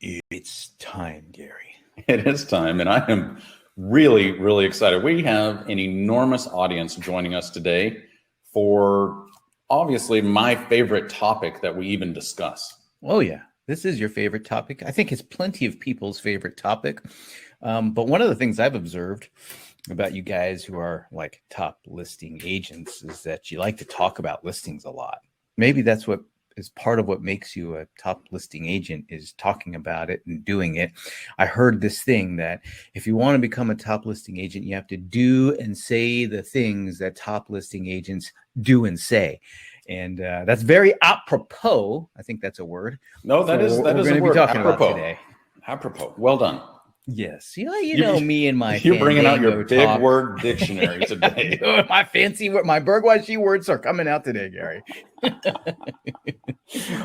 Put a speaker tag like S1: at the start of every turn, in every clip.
S1: It's time, Gary.
S2: It is time, and I am really, really excited. We have an enormous audience joining us today for obviously my favorite topic that we even discuss.
S1: Oh, yeah. This is your favorite topic. I think it's plenty of people's favorite topic. But one of the things I've observed about you guys who are like top listing agents is that you like to talk about listings a lot. Maybe that's what is part of what makes you a top listing agent, is talking about it and doing it. I heard this thing that if you want to become a top listing agent, you have to do and say the things that top listing agents do and say. And that's very apropos. I think that's a word.
S2: No, that is
S1: we're
S2: a
S1: going to
S2: word.
S1: be talking
S2: Apropos.
S1: about today.
S2: Apropos. Well done.
S1: Yes, you know me and my
S2: you're bringing out your big
S1: talk.
S2: Word dictionary today.
S1: My fancy word, my Burgwashie words are coming out today, Gary.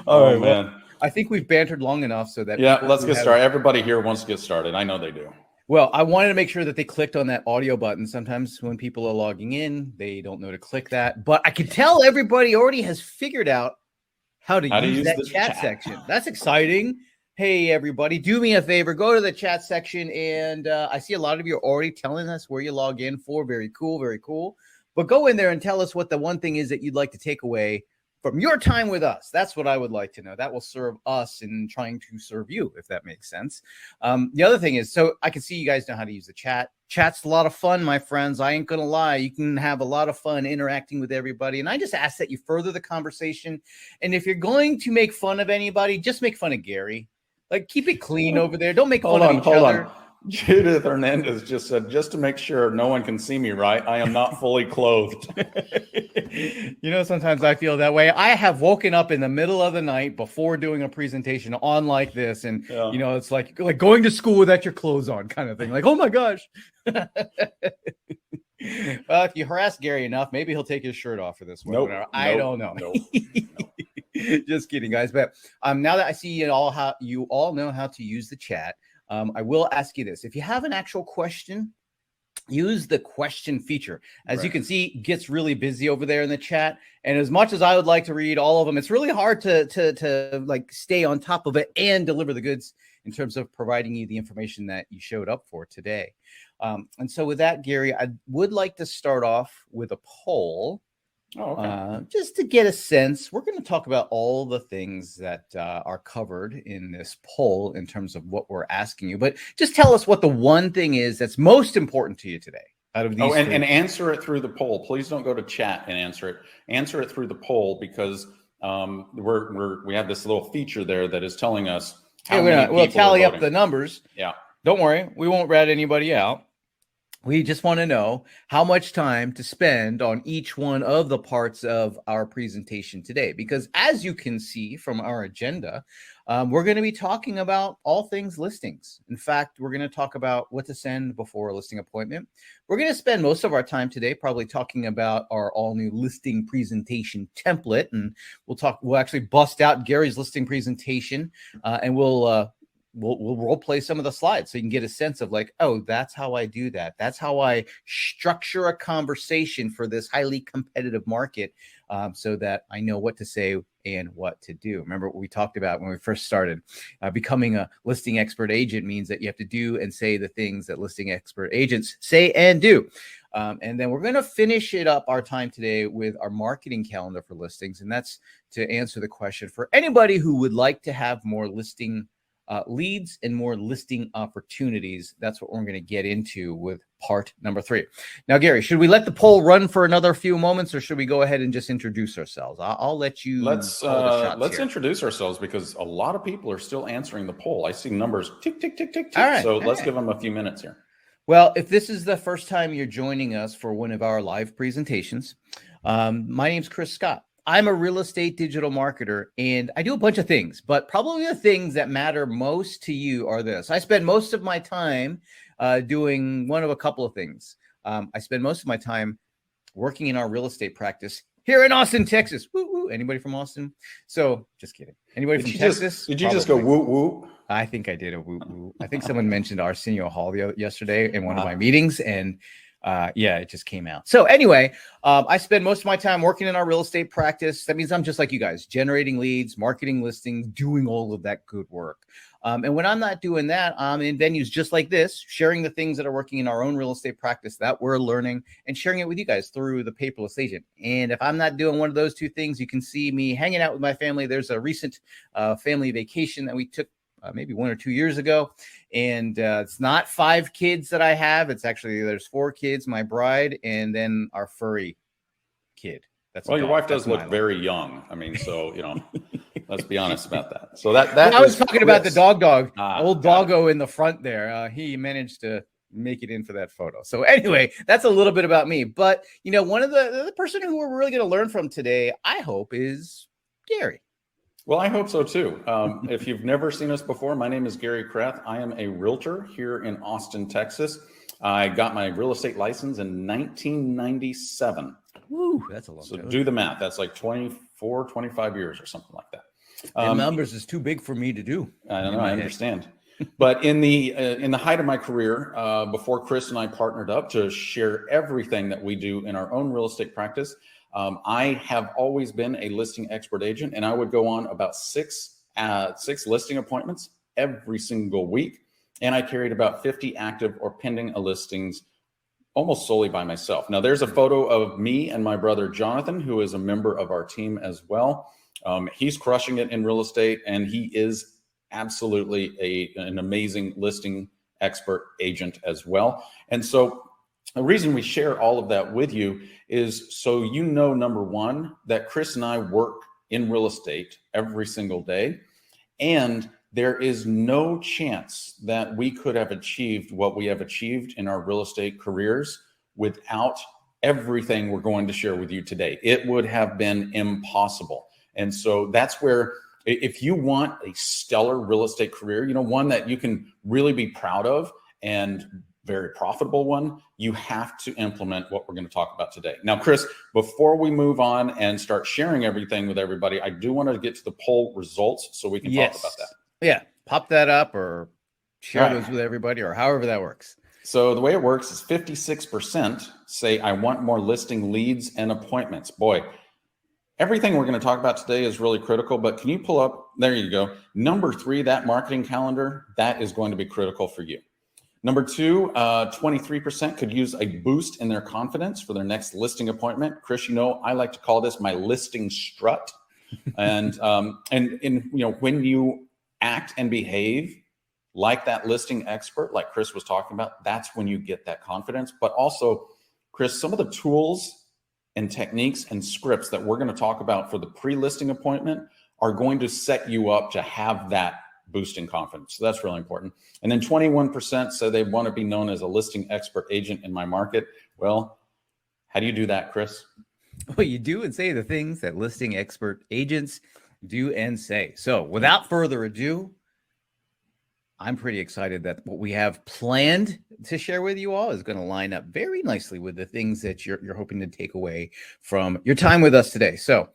S2: Oh
S1: right,
S2: man,
S1: well, I think we've bantered long enough so that
S2: let's get started. Everybody here wants to get started. I know they do.
S1: Well, I wanted to make sure that they clicked on that audio button. Sometimes when people are logging in, they don't know to click that. But I can tell everybody already has figured out how to use that chat section. That's exciting. Hey, everybody, do me a favor. Go to the chat section. And I see a lot of you are already telling us where you log in for. Very cool. Very cool. But go in there and tell us what the one thing is that you'd like to take away from your time with us. That's what I would like to know. That will serve us in trying to serve you, if that makes sense. The other thing is, so I can see you guys know how to use the chat. Chat's a lot of fun, my friends. I ain't going to lie. You can have a lot of fun interacting with everybody. And I just ask that you further the conversation. And if you're going to make fun of anybody, just make fun of Gary. Like, keep it clean over there. Don't make fun of each other.
S2: Judith Hernandez just said, just to make sure no one can see me right, I am not fully clothed.
S1: You know, sometimes I feel that way. I have woken up in the middle of the night before doing a presentation on like this. And, you know, it's like going to school without your clothes on kind of thing. Like, oh, my gosh. Well, if you harass Gary enough, maybe he'll take his shirt off for this one. I don't know. Just kidding, guys. But now that I see you all know how to use the chat, I will ask you this. If you have an actual question, use the question feature. As you can see, it gets really busy over there in the chat. And as much as I would like to read all of them, it's really hard to like stay on top of it and deliver the goods in terms of providing you the information that you showed up for today. And so with that, Gary, I would like to start off with a poll. Just to get a sense. We're going to talk about all the things that are covered in this poll in terms of what we're asking you, but just tell us what the one thing is that's most important to you today out of these.
S2: And answer it through the poll. Please don't go to chat and answer it through the poll, because we have this little feature there that is telling us how many people
S1: we'll tally
S2: are
S1: up the numbers.
S2: Yeah,
S1: don't worry, we won't rat anybody out. We just want to know how much time to spend on each one of the parts of our presentation today. Because as you can see from our agenda, we're going to be talking about all things listings. In fact, we're going to talk about what to send before a listing appointment. We're going to spend most of our time today probably talking about our all new listing presentation template. And we'll actually bust out Gary's listing presentation and we'll role play some of the slides so you can get a sense of like, oh, that's how I do that. That's how I structure a conversation for this highly competitive market, so that I know what to say and what to do. Remember what we talked about when we first started? Becoming a listing expert agent means that you have to do and say the things that listing expert agents say and do. And then we're going to finish our time today with our marketing calendar for listings. And that's to answer the question for anybody who would like to have more listing leads and more listing opportunities. That's what we're going to get into with part number 3. Now, Gary, should we let the poll run for another few moments, or should we go ahead and just introduce ourselves? I'll let you.
S2: Let's introduce ourselves, because a lot of people are still answering the poll. I see numbers tick, tick, tick, tick, tick. All right, so let's give them a few minutes here.
S1: Well, if this is the first time you're joining us for one of our live presentations, my name's Chris Scott. I'm a real estate digital marketer, and I do a bunch of things, but probably the things that matter most to you are this. I spend most of my time doing one of a couple of things. I spend most of my time working in our real estate practice here in Austin, Texas. Woo woo. Anybody from Austin? So just kidding. Anybody from Texas?
S2: Did you just go woo woo?
S1: I think I did a woo woo. I think someone mentioned Arsenio Hall yesterday in one of my meetings, and Yeah, it just came out. So anyway, I spend most of my time working in our real estate practice. That means I'm just like you guys, generating leads, marketing listings, doing all of that good work. And when I'm not doing that, I'm in venues just like this, sharing the things that are working in our own real estate practice that we're learning and sharing it with you guys through the Paperless Agent. And if I'm not doing one of those two things, you can see me hanging out with my family. There's a recent family vacation that we took maybe 1 or 2 years ago. And it's not 5 kids that I have. It's actually, there's 4 kids, my bride, and then our furry kid. That's
S2: well, your wife does look very young. I mean, so, let's be honest about that. So that
S1: I was talking about the dog, old doggo in the front there. He managed to make it in for that photo. So anyway, that's a little bit about me. But, one of the person who we're really going to learn from today, I hope, is Gary.
S2: Well, I hope so too. If you've never seen us before, my name is Gary Krath. I am a realtor here in Austin, Texas. I got my real estate license in 1997.
S1: Woo, that's a long time.
S2: So do the math. That's like 24, 25 years or something like that.
S1: The numbers is too big for me to do.
S2: I don't know. I understand. But in the height of my career, before Chris and I partnered up to share everything that we do in our own real estate practice, I have always been a listing expert agent, and I would go on about six listing appointments every single week. And I carried about 50 active or pending listings almost solely by myself. Now, there's a photo of me and my brother, Jonathan, who is a member of our team as well. He's crushing it in real estate, and he is absolutely an amazing listing expert agent as well. And so the reason we share all of that with you is so number one, that Chris and I work in real estate every single day. And there is no chance that we could have achieved what we have achieved in our real estate careers without everything we're going to share with you today. It would have been impossible. And so that's where, if you want a stellar real estate career, one that you can really be proud of and very profitable one, you have to implement what we're going to talk about today. Now, Chris, before we move on and start sharing everything with everybody, I do want to get to the poll results so we can talk about that.
S1: Yeah, pop that up or share those with everybody or however that works.
S2: So the way it works is 56% say, I want more listing leads and appointments. Boy, everything we're going to talk about today is really critical, but can you pull up, there you go. Number 3, that marketing calendar, that is going to be critical for you. Number 2, 23% could use a boost in their confidence for their next listing appointment. Chris, I like to call this my listing strut. And when you act and behave like that listing expert, like Chris was talking about, that's when you get that confidence. But also, Chris, some of the tools and techniques and scripts that we're going to talk about for the pre-listing appointment are going to set you up to have that boosting confidence. So that's really important. And then 21% say they want to be known as a listing expert agent in my market. Well, how do you do that, Chris?
S1: Well, you do and say the things that listing expert agents do and say. So without further ado, I'm pretty excited that what we have planned to share with you all is going to line up very nicely with the things that you're hoping to take away from your time with us today. So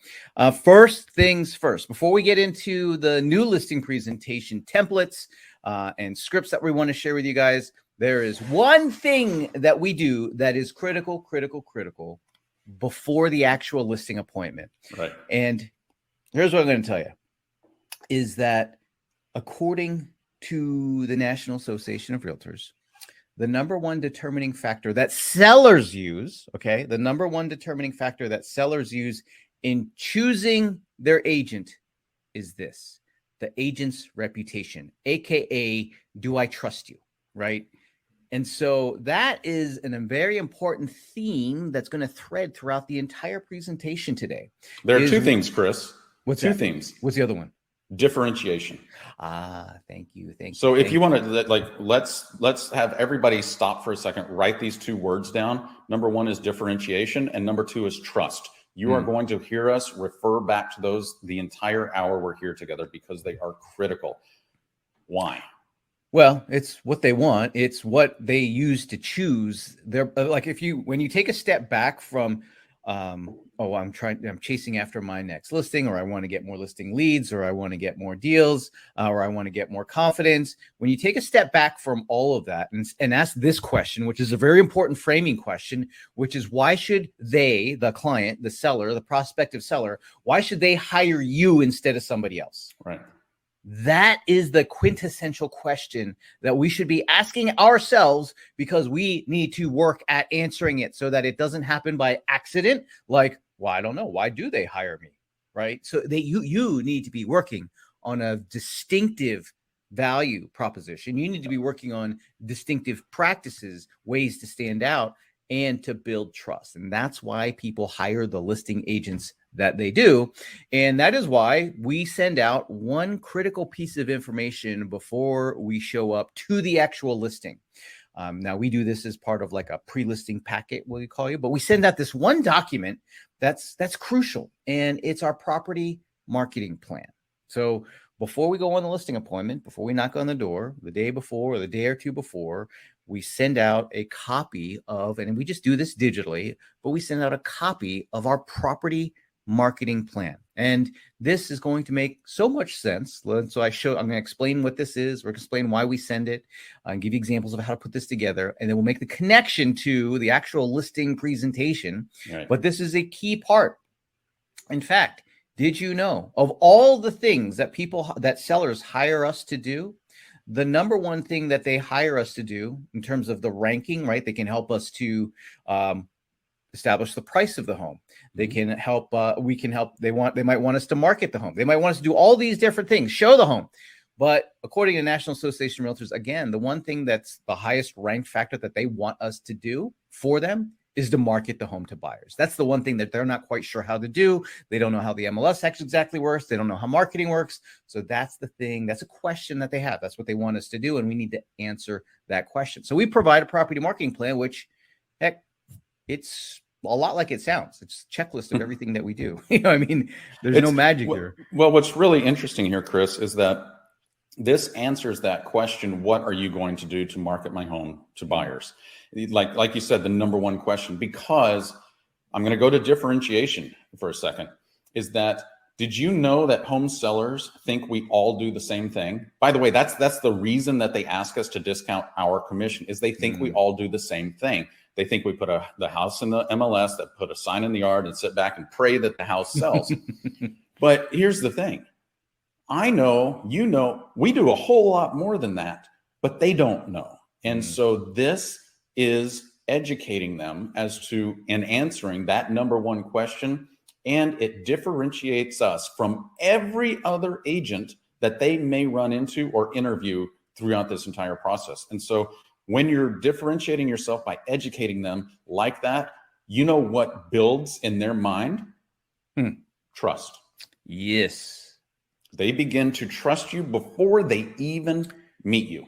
S1: first things first, before we get into the new listing presentation templates and scripts that we want to share with you guys, there is one thing that we do that is critical before the actual listing appointment.
S2: Right.
S1: And here's what I'm going to tell you is that according to the National Association of Realtors, the number one determining factor that sellers use, the number one determining factor that sellers use in choosing their agent is this: the agent's reputation, AKA, do I trust you, right? And so that is a very important theme that's going to thread throughout the entire presentation today.
S2: There are 2 themes, Chris.
S1: What's
S2: 2
S1: that?
S2: themes.
S1: What's the other one?
S2: Differentiation.
S1: Thank you.
S2: So if you want to, let's have everybody stop for a second, write these 2 words down. Number 1 is differentiation, and number 2 is trust. You are going to hear us refer back to those the entire hour we're here together because they are critical. Why?
S1: Well, it's what they want. It's what they use to choose their, when you take a step back from I'm chasing after my next listing, or I want to get more listing leads, or I want to get more deals, or I want to get more confidence. When you take a step back from all of that and ask this question, which is a very important framing question, which is why should they, the client, the seller, the prospective seller, why should they hire you instead of somebody else?
S2: Right.
S1: That is the quintessential question that we should be asking ourselves, because we need to work at answering it so that it doesn't happen by accident. Like, well, I don't know. Why do they hire me? Right. So you need to be working on a distinctive value proposition. You need to be working on distinctive practices, ways to stand out and to build trust. And that's why people hire the listing agents that they do. And that is why we send out one critical piece of information before we show up to the actual listing. Now we do this as part of like a pre-listing packet, we call you, but we send out this one document that's crucial, and it's our property marketing plan. So before we go on the listing appointment, before we knock on the door, the day before or the day or two before, we send out a copy of, and we just do this digitally, but we send out a copy of our property marketing plan. And this is going to make so much sense. So I'm going to explain what this is. We're going to explain why we send it and give you examples of how to put this together. And then we'll make the connection to the actual listing presentation. Right. But this is a key part. In fact, did you know of all the things that sellers hire us to do, the number one thing that they hire us to do in terms of the ranking, right? They can help us to establish the price of the home. They can help, we can help. They might want us to market the home. They might want us to do all these different things, show the home. But according to National Association of Realtors, again, the one thing that's the highest ranked factor that they want us to do for them is to market the home to buyers. That's the one thing that they're not quite sure how to do. They don't know how the MLS actually exactly works. They don't know how marketing works. So that's the thing. That's a question that they have. That's what they want us to do. And we need to answer that question. So we provide a property marketing plan, which, heck, it's a lot like it sounds. It's a checklist of everything that we do. I mean, there's no magic there.
S2: Well, what's really interesting here, Chris, is that this answers that question: what are you going to do to market my home to buyers? Like you said, the number one question, because I'm going to go to differentiation for a second, is that, did you know that home sellers think we all do the same thing? By the way, that's the reason that they ask us to discount our commission, is they think we all do the same thing. They think we put the house in the MLS, that put a sign in the yard and sit back and pray that the house sells. But here's the thing. I know, we do a whole lot more than that, but they don't know. And so this is educating them as to and answering that number one question. And it differentiates us from every other agent that they may run into or interview throughout this entire process. And so when you're differentiating yourself by educating them like that, you know what builds in their mind? Trust.
S1: Yes.
S2: They begin to trust you before they even meet you.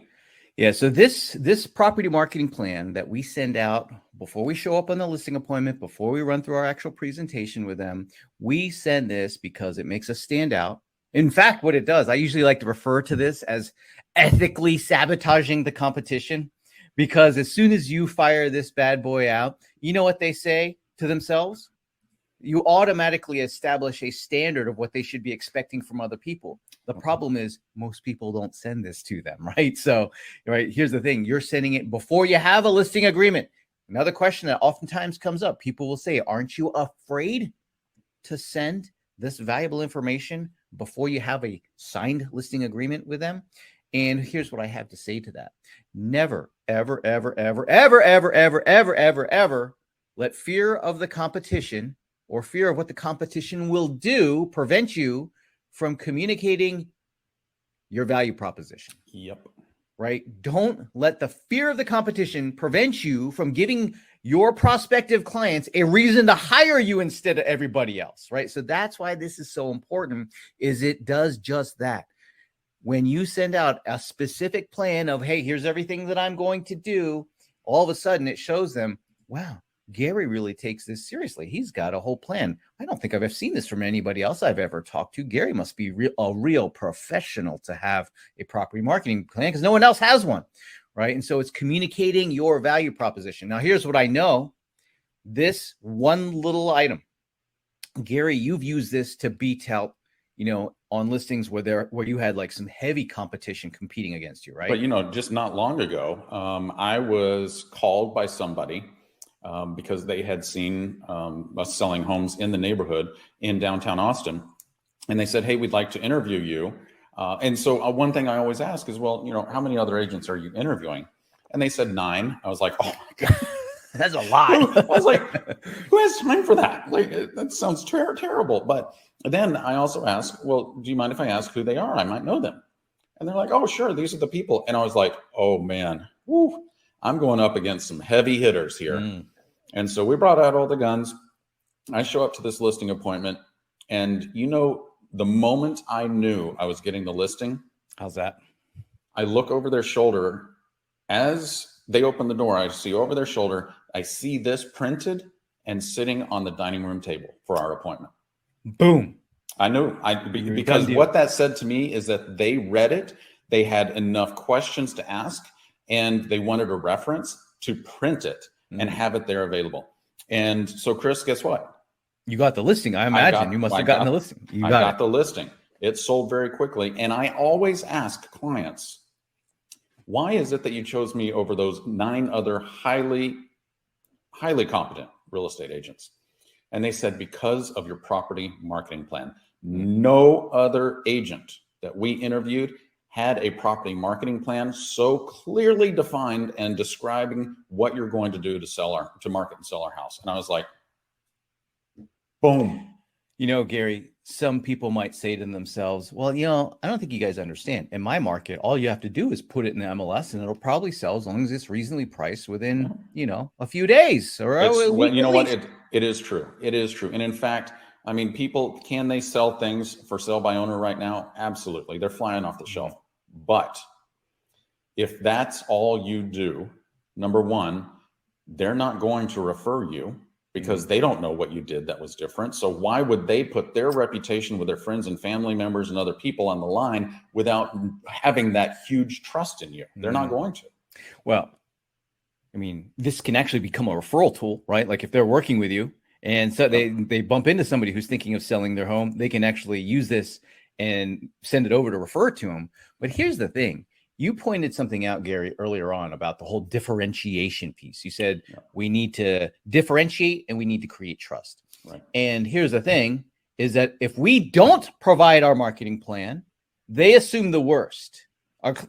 S1: Yeah. So this property marketing plan that we send out before we show up on the listing appointment, before we run through our actual presentation with them, we send this because it makes us stand out. In fact, what it does, I usually like to refer to this as ethically sabotaging the competition, because as soon as you fire this bad boy out, you know what they say to themselves? You automatically establish a standard of what they should be expecting from other people. The problem is most people don't send this to them, right? So, right, here's the thing. You're sending it before you have a listing agreement. Another question that oftentimes comes up, people will say, aren't you afraid to send this valuable information before you have a signed listing agreement with them? And here's what I have to say to that. Never, ever, ever, ever, ever, ever, ever, ever, ever, ever let fear of the competition or fear of what the competition will do prevent you from communicating your value proposition.
S2: Yep.
S1: Right? Don't let the fear of the competition prevent you from giving your prospective clients a reason to hire you instead of everybody else, right? So that's why this is so important, is it does just that. When you send out a specific plan of, hey, here's everything that I'm going to do, all of a sudden it shows them, wow, Gary really takes this seriously. He's got a whole plan. I don't think I've ever seen this from anybody else I've ever talked to. Gary must be a real professional to have a property marketing plan, because no one else has one, right? And so it's communicating your value proposition. Now, here's what I know. this one little item, Gary, you've used this to beat out, on listings where you had like some heavy competition competing against you, right?
S2: But just not long ago, I was called by somebody because they had seen us selling homes in the neighborhood in downtown Austin, and they said, "Hey, we'd like to interview you." And so one thing I always ask is, well, how many other agents are you interviewing? And they said 9. I was like, oh my God.
S1: That's a lot.
S2: I was like, who has time for that? Like, that sounds terrible. But then I also asked, well, do you mind if I ask who they are? I might know them. And they're like, oh, sure, these are the people. And I was like, oh man, I'm going up against some heavy hitters here. And so we brought out all the guns. I show up to this listing appointment, and the moment I knew I was getting the listing,
S1: how's that?
S2: I look over their shoulder as they open the door. I see over their shoulder, I see this printed and sitting on the dining room table for our appointment.
S1: Boom.
S2: I knew because what that said to me is that they read it. They had enough questions to ask, and they wanted a reference to print it and have it there available. And so, Chris, guess what?
S1: You got the listing. I imagine you must have gotten the listing.
S2: I got the listing. It sold very quickly. And I always ask clients, why is it that you chose me over those 9 other highly competent real estate agents? And they said, because of your property marketing plan. No other agent that we interviewed had a property marketing plan so clearly defined and describing what you're going to do to market and sell our house. And I was like, boom.
S1: Gary, some people might say to themselves, well, I don't think you guys understand. In my market, all you have to do is put it in the MLS, and it'll probably sell as long as it's reasonably priced within, a few days. Or
S2: it is true. It is true. And in fact, people, can they sell things for sale by owner right now? Absolutely. They're flying off the shelf. But if that's all you do, number one, they're not going to refer you, because they don't know what you did that was different. So why would they put their reputation with their friends and family members and other people on the line without having that huge trust in you? They're not going to.
S1: Well, this can actually become a referral tool, right? Like if they're working with you and so they bump into somebody who's thinking of selling their home, they can actually use this and send it over to refer to them. But here's the thing. You pointed something out, Gary, earlier on about the whole differentiation piece. You said we need to differentiate and we need to create trust.
S2: Right.
S1: And here's the thing is that if we don't provide our marketing plan, they assume the worst.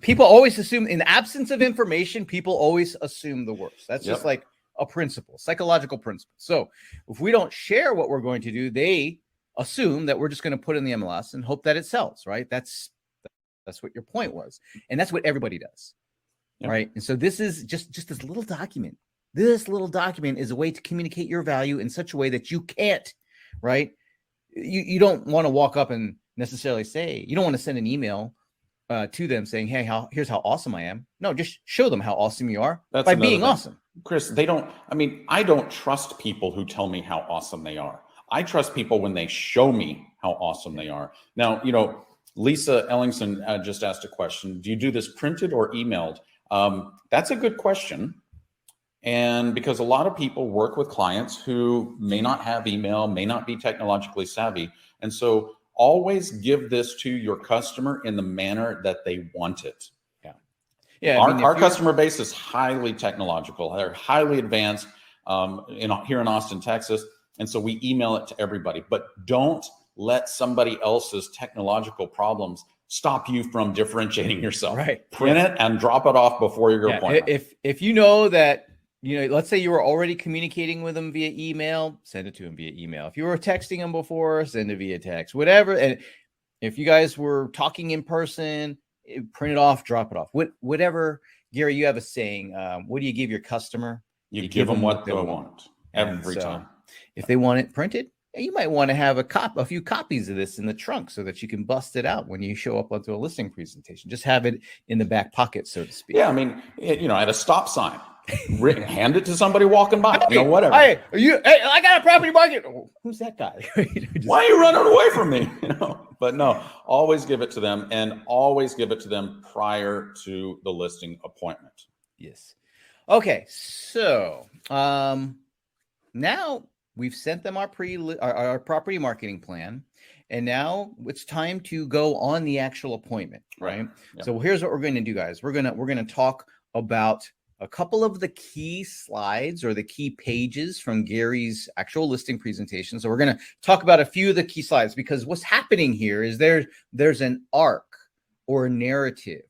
S1: People always assume, in the absence of information, people always assume the worst. That's just like a principle, psychological principle. So if we don't share what we're going to do, they assume that we're just going to put in the MLS and hope that it sells, right? That's what your point was. And that's what everybody does. Right. And so this is just this little document. This little document is a way to communicate your value in such a way that you can't, right? You don't want to walk up and necessarily say, you don't want to send an email to them saying, hey, here's how awesome I am. No, just show them how awesome you are by being awesome.
S2: Chris, I don't trust people who tell me how awesome they are. I trust people when they show me how awesome they are. Now, Lisa Ellingson just asked a question. Do you do this printed or emailed? That's a good question. And because a lot of people work with clients who may not have email, may not be technologically savvy. And so always give this to your customer in the manner that they want it.
S1: Yeah.
S2: Our customer base is highly technological. They're highly advanced here in Austin, Texas. And so we email it to everybody, but don't let somebody else's technological problems stop you from differentiating yourself.
S1: Right.
S2: Print it and drop it off before your appointment.
S1: If you know that, let's say you were already communicating with them via email, send it to them via email. If you were texting them before, send it via text, whatever. And if you guys were talking in person, print it off, drop it off. Whatever, Gary, you have a saying. What do you give your customer?
S2: You give them what they want every time.
S1: If they want it printed, you might want to have a few copies of this in the trunk so that you can bust it out when you show up onto a listing presentation. Just have it in the back pocket, so to speak.
S2: Yeah, at a stop sign, hand it to somebody walking by. Whatever.
S1: Hey, I got a property market. Oh, who's that guy?
S2: Why are you running away from me? But no, always give it to them, and always give it to them prior to the listing appointment.
S1: Yes. Okay, so now we've sent them our property marketing plan, and now it's time to go on the actual appointment, right?
S2: Yeah.
S1: So here's what we're going to do, guys. We're going to talk about a couple of the key slides or the key pages from Gary's actual listing presentation. So we're going to talk about a few of the key slides, because what's happening here is there's an arc or a narrative,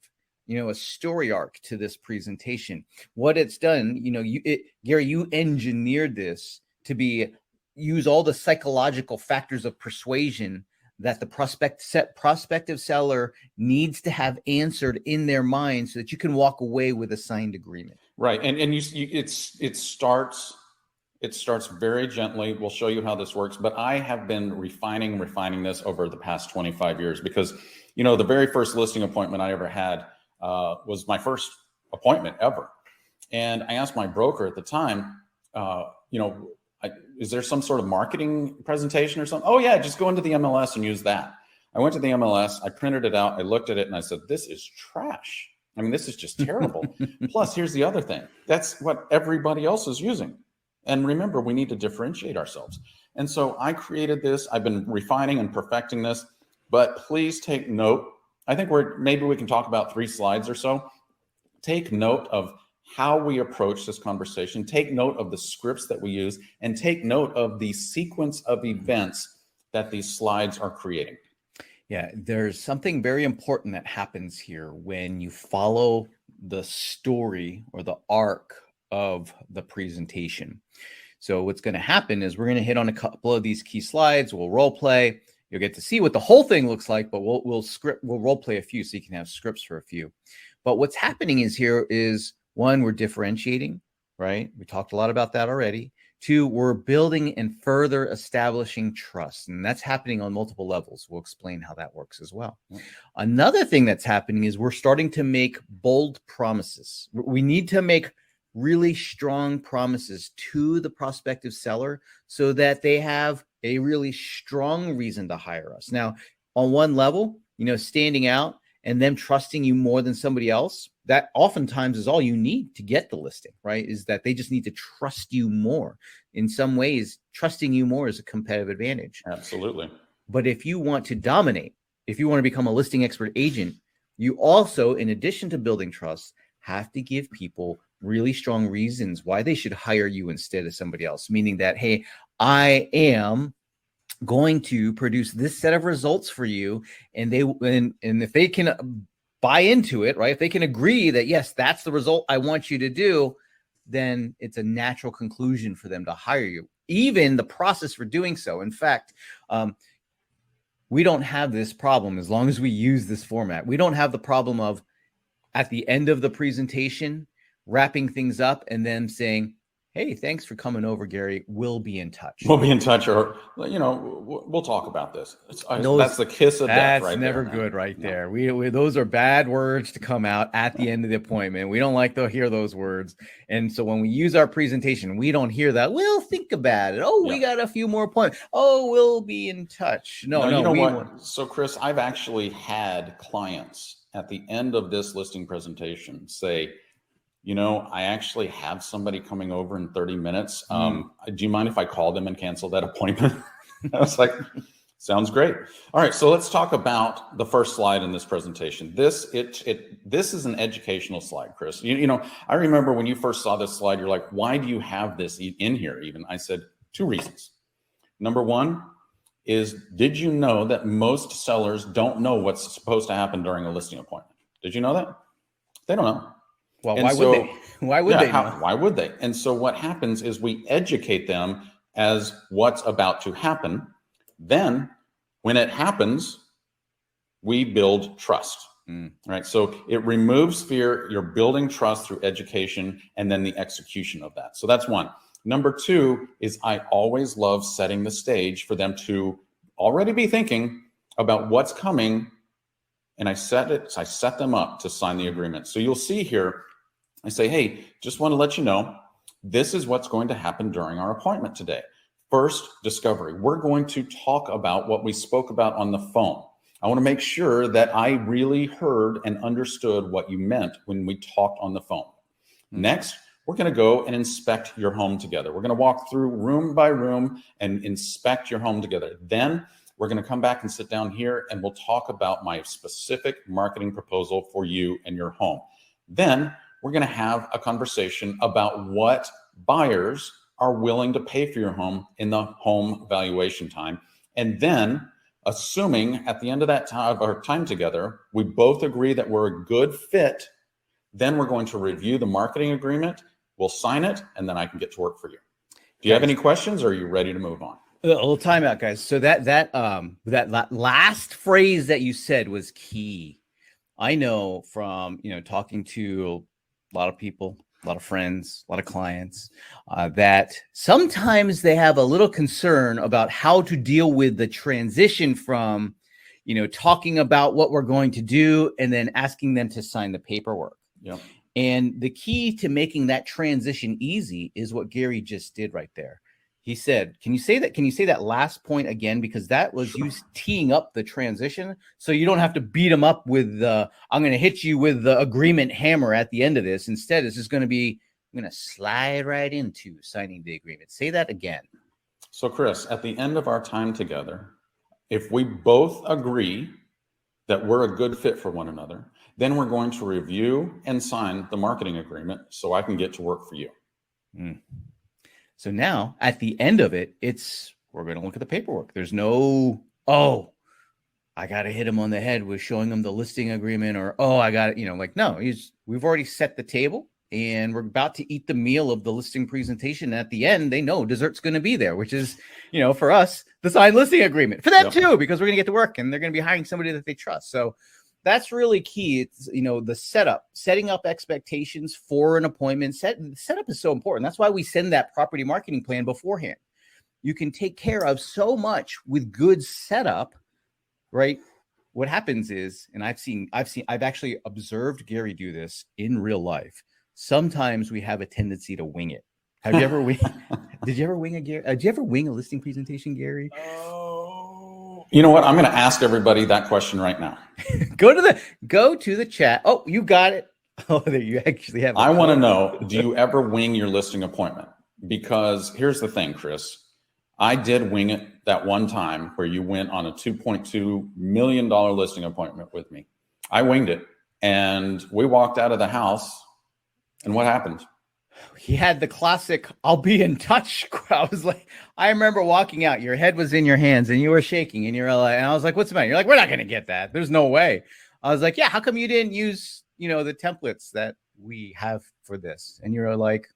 S1: a story arc to this presentation. What it's done, Gary, you engineered this to use all the psychological factors of persuasion that the prospective seller needs to have answered in their mind, so that you can walk away with a signed agreement.
S2: Right, and it starts very gently. We'll show you how this works, but I have been refining this over the past 25 years, because the very first listing appointment I ever had was my first appointment ever, and I asked my broker at the time, is there some sort of marketing presentation or something? Oh yeah, just go into the MLS and use that. I went to the MLS, I printed it out, I looked at it, and I said, this is trash. I mean, this is just terrible. Plus, here's the other thing. That's what everybody else is using. And remember, we need to differentiate ourselves. And so I created this. I've been refining and perfecting this, but please take note. I think maybe we can talk about 3 slides or so. Take note of how we approach this conversation, take note of the scripts that we use, and take note of the sequence of events that these slides are creating.
S1: Yeah, there's something very important that happens here when you follow the story or the arc of the presentation. So what's going to happen is we're going to hit on a couple of these key slides. We'll role play. You'll get to see what the whole thing looks like, but we'll role play a few so you can have scripts for a few. But what's happening is one, we're differentiating, right? We talked a lot about that already. 2, we're building and further establishing trust. And that's happening on multiple levels. We'll explain how that works as well. Yeah. Another thing that's happening is we're starting to make bold promises. We need to make really strong promises to the prospective seller so that they have a really strong reason to hire us. Now, on one level, standing out and them trusting you more than somebody else, that oftentimes is all you need to get the listing, right? Is that they just need to trust you more. In some ways, trusting you more is a competitive advantage.
S2: Absolutely.
S1: But if you want to dominate, if you want to become a listing expert agent, you also, in addition to building trust, have to give people really strong reasons why they should hire you instead of somebody else. Meaning that, hey, I am going to produce this set of results for you, and if they can buy into it, right? If they can agree that, yes, that's the result I want you to do, then it's a natural conclusion for them to hire you. Even the process for doing so. In fact, we don't have this problem as long as we use this format. We don't have the problem of at the end of the presentation, wrapping things up and then saying, hey, thanks for coming over, Gary. We'll be in touch.
S2: We'll be in touch, or, we'll talk about this. That's the kiss of death right there.
S1: That's never good right there. We those are bad words to come out at the end of the appointment. We don't like to hear those words. And so when we use our presentation, we don't hear that. We'll think about it. Oh, we got a few more appointments. Oh, we'll be in touch. No,
S2: you know what? So, Chris, I've actually had clients at the end of this listing presentation say, I actually have somebody coming over in 30 minutes. Do you mind if I call them and cancel that appointment? I was like, sounds great. All right. So let's talk about the first slide in this presentation. This is an educational slide, Chris. I remember when you first saw this slide, you're like, why do you have this in here even? I said 2 reasons. Number 1 is, did you know that most sellers don't know what's supposed to happen during a listing appointment? Did you know that? They don't know.
S1: Well, why would they? Why would they?
S2: Why would they? And so what happens is we educate them as what's about to happen. Then when it happens, we build trust. Right. So it removes fear. You're building trust through education and then the execution of that. So that's 1. Number 2 is I always love setting the stage for them to already be thinking about what's coming. And I set them up to sign the agreement. So you'll see here, I say, hey, just want to let you know, this is what's going to happen during our appointment today. First, discovery. We're going to talk about what we spoke about on the phone. I want to make sure that I really heard and understood what you meant when we talked on the phone. Next, we're going to go and inspect your home together. We're going to walk through room by room and inspect your home together. Then we're going to come back and sit down here and we'll talk about my specific marketing proposal for you and your home. Then we're going to have a conversation about what buyers are willing to pay for your home in the home valuation time. And then, assuming at the end of that time, of our time together, we both agree that we're a good fit, then we're going to review the marketing agreement. We'll sign it, and then I can get to work for you. Do you have any questions, or are you ready to move on?
S1: A little timeout, guys. So that last phrase that you said was key. I know from talking to a lot of people, a lot of friends, a lot of clients, that sometimes they have a little concern about how to deal with the transition from, talking about what we're going to do and then asking them to sign the paperwork.
S2: Yeah.
S1: And the key to making that transition easy is what Gary just did right there. He said, can you say that last point again? Because that was you teeing up the transition. So you don't have to beat them up with I'm going to hit you with the agreement hammer at the end of this. Instead, it's just going to be, I'm going to slide right into signing the agreement. Say that again.
S2: So Chris, at the end of our time together, if we both agree that we're a good fit for one another, then we're going to review and sign the marketing agreement so I can get to work for you.
S1: So now at the end of it, we're going to look at the paperwork. There's no, I got to hit him on the head with showing him the listing agreement, or, I got it, no, we've already set the table and we're about to eat the meal of the listing presentation. At the end, they know dessert's going to be there, which is, for us, the signed listing agreement for them too, because we're going to get to work and they're going to be hiring somebody that they trust. So that's really key. It's, the setting up expectations for an appointment. Setup is so important. That's why we send that property marketing plan beforehand. You can take care of so much with good setup, right? What happens is, and I've actually observed Gary do this in real life. Sometimes we have a tendency to wing it. Have you ever did you ever wing a listing presentation, Gary?
S2: You know what? I'm going to ask everybody that question right now.
S1: Go to the chat. Oh, you got it. Oh, there you actually have it.
S2: I want to know, do you ever wing your listing appointment? Because here's the thing, Chris. I did wing it that one time where you went on a $2.2 million listing appointment with me. I winged it and we walked out of the house. And what happened?
S1: He had the classic, I'll be in touch. I was like, I remember walking out, your head was in your hands and you were shaking and you're like, and I was like, what's the matter? You're like, we're not going to get that. There's no way. I was like, yeah, how come you didn't use, the templates that we have for this? And you're like,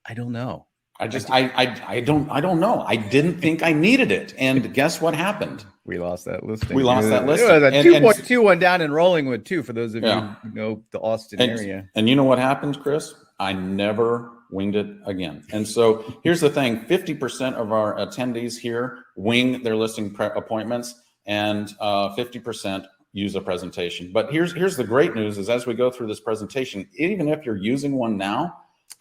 S1: I don't know.
S2: I don't know. I didn't think I needed it. And guess what happened?
S1: We lost that listing.
S2: We lost that listing.
S1: It was a 2.2 one down in Rollingwood too, for those of you who know the Austin area.
S2: And you know what happened, Chris? I never winged it again. And so here's the thing, 50% of our attendees here wing their listing appointments and 50% use a presentation. But here's the great news is as we go through this presentation, even if you're using one now,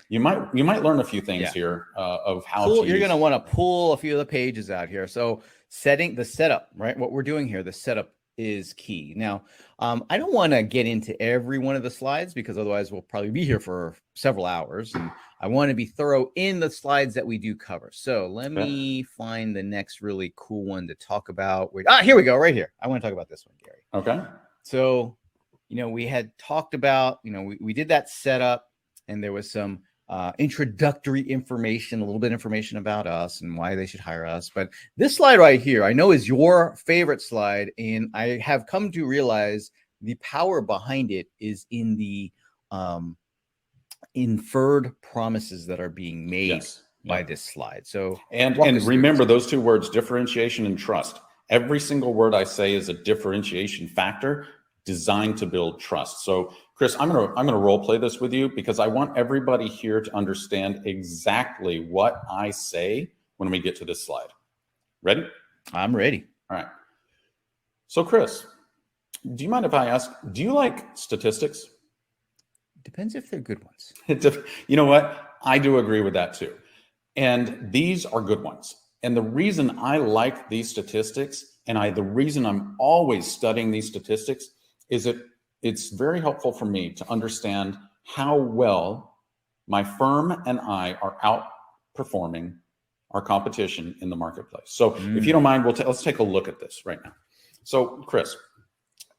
S2: you might learn a few things here of how
S1: you're going to want to pull a few of the pages out here. So setting the setup, right? What we're doing here, the setup is key. Now, I don't want to get into every one of the slides because otherwise we'll probably be here for several hours. And I want to be thorough in the slides that we do cover. So let me find the next really cool one to talk about. Here we go, right here. I want to talk about this one, Gary.
S2: Okay.
S1: So, we had talked about, we did that setup and there was some introductory information, a little bit of information about us and why they should hire us. But this slide right here, I know is your favorite slide. And I have come to realize the power behind it is in the inferred promises that are being made by this slide. So,
S2: and remember those two words, differentiation and trust. Every single word I say is a differentiation factor designed to build trust. So Chris, I'm gonna role play this with you because I want everybody here to understand exactly what I say when we get to this slide. Ready? I'm ready. All right. So Chris, do you mind if I ask, do you like statistics?
S1: Depends if they're good ones.
S2: You know what? I do agree with that too. And these are good ones. And the reason I like these statistics and the reason I'm always studying these statistics is it's very helpful for me to understand how well my firm and I are outperforming our competition in the marketplace. So if you don't mind, let's take a look at this right now. So Chris,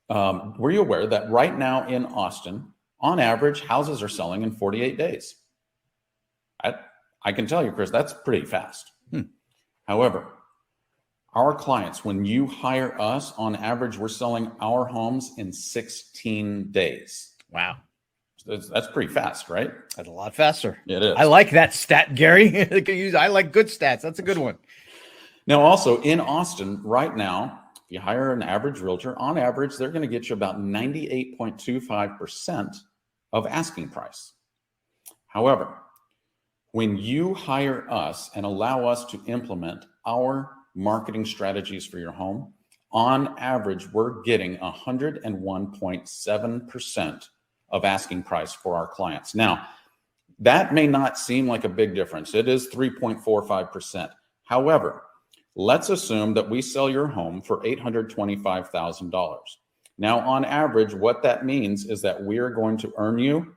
S2: were you aware that right now in Austin, on average, houses are selling in 48 days? I can tell you, Chris, that's pretty fast. However, our clients, when you hire us, on average, we're selling our homes in 16 days.
S1: Wow.
S2: That's pretty fast, right?
S1: That's a lot faster.
S2: It is.
S1: I like that stat, Gary. I like good stats. That's a good one.
S2: Now, also in Austin right now, if you hire an average realtor, on average, they're going to get you about 98.25% of asking price. However, when you hire us and allow us to implement our marketing strategies for your home, on average, we're getting 101.7% of asking price for our clients. Now, that may not seem like a big difference. It is 3.45%. However, let's assume that we sell your home for $825,000. Now, on average, what that means is that we are going to earn you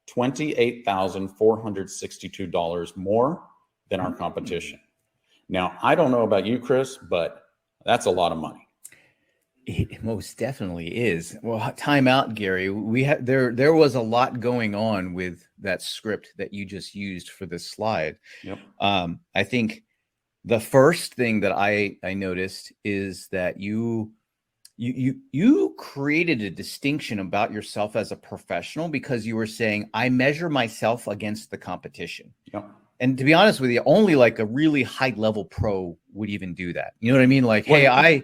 S2: $28,462 more than our competition. Now, I don't know about you, Chris, but that's a lot of money.
S1: It most definitely is. Well, time out, Gary. We had there was a lot going on with that script that you just used for this slide.
S2: Yep.
S1: I think the first thing that I noticed is that you created a distinction about yourself as a professional because you were saying, I measure myself against the competition.
S2: Yep.
S1: And to be honest with you, only like a really high level pro would even do that. You know what I mean? Like, hey,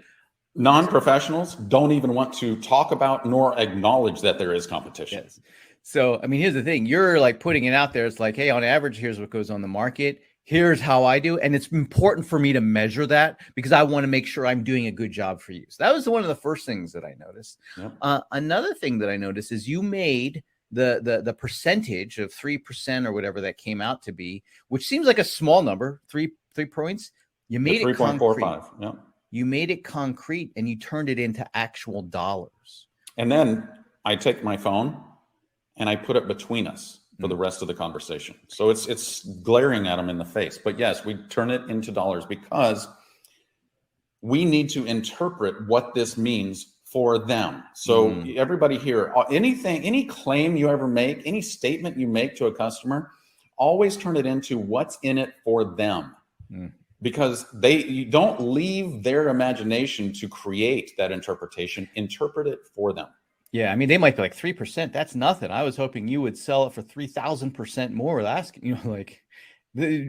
S2: non-professionals don't even want to talk about nor acknowledge that there is competition.
S1: Yes. So, I mean, here's the thing. You're like putting it out there. It's like, hey, on average, here's what goes on the market. Here's how I do. And it's important for me to measure that because I want to make sure I'm doing a good job for you. So that was one of the first things that I noticed.
S2: Yep.
S1: Another thing that I noticed is you made the percentage of 3% or whatever that came out to be, which seems like a small number, 3 points. You made it
S2: 3.45. Yeah.
S1: You made it concrete and you turned it into actual dollars.
S2: And then I take my phone and I put it between us for the rest of the conversation. So it's glaring at them in the face. But yes, we turn it into dollars because we need to interpret what this means for them. So everybody here, any claim you ever make, any statement you make to a customer, always turn it into what's in it for them. Because you don't leave their imagination to create that interpretation, interpret it for them.
S1: Yeah, I mean, they might be like 3%. That's nothing. I was hoping you would sell it for 3,000% more. Asking, like,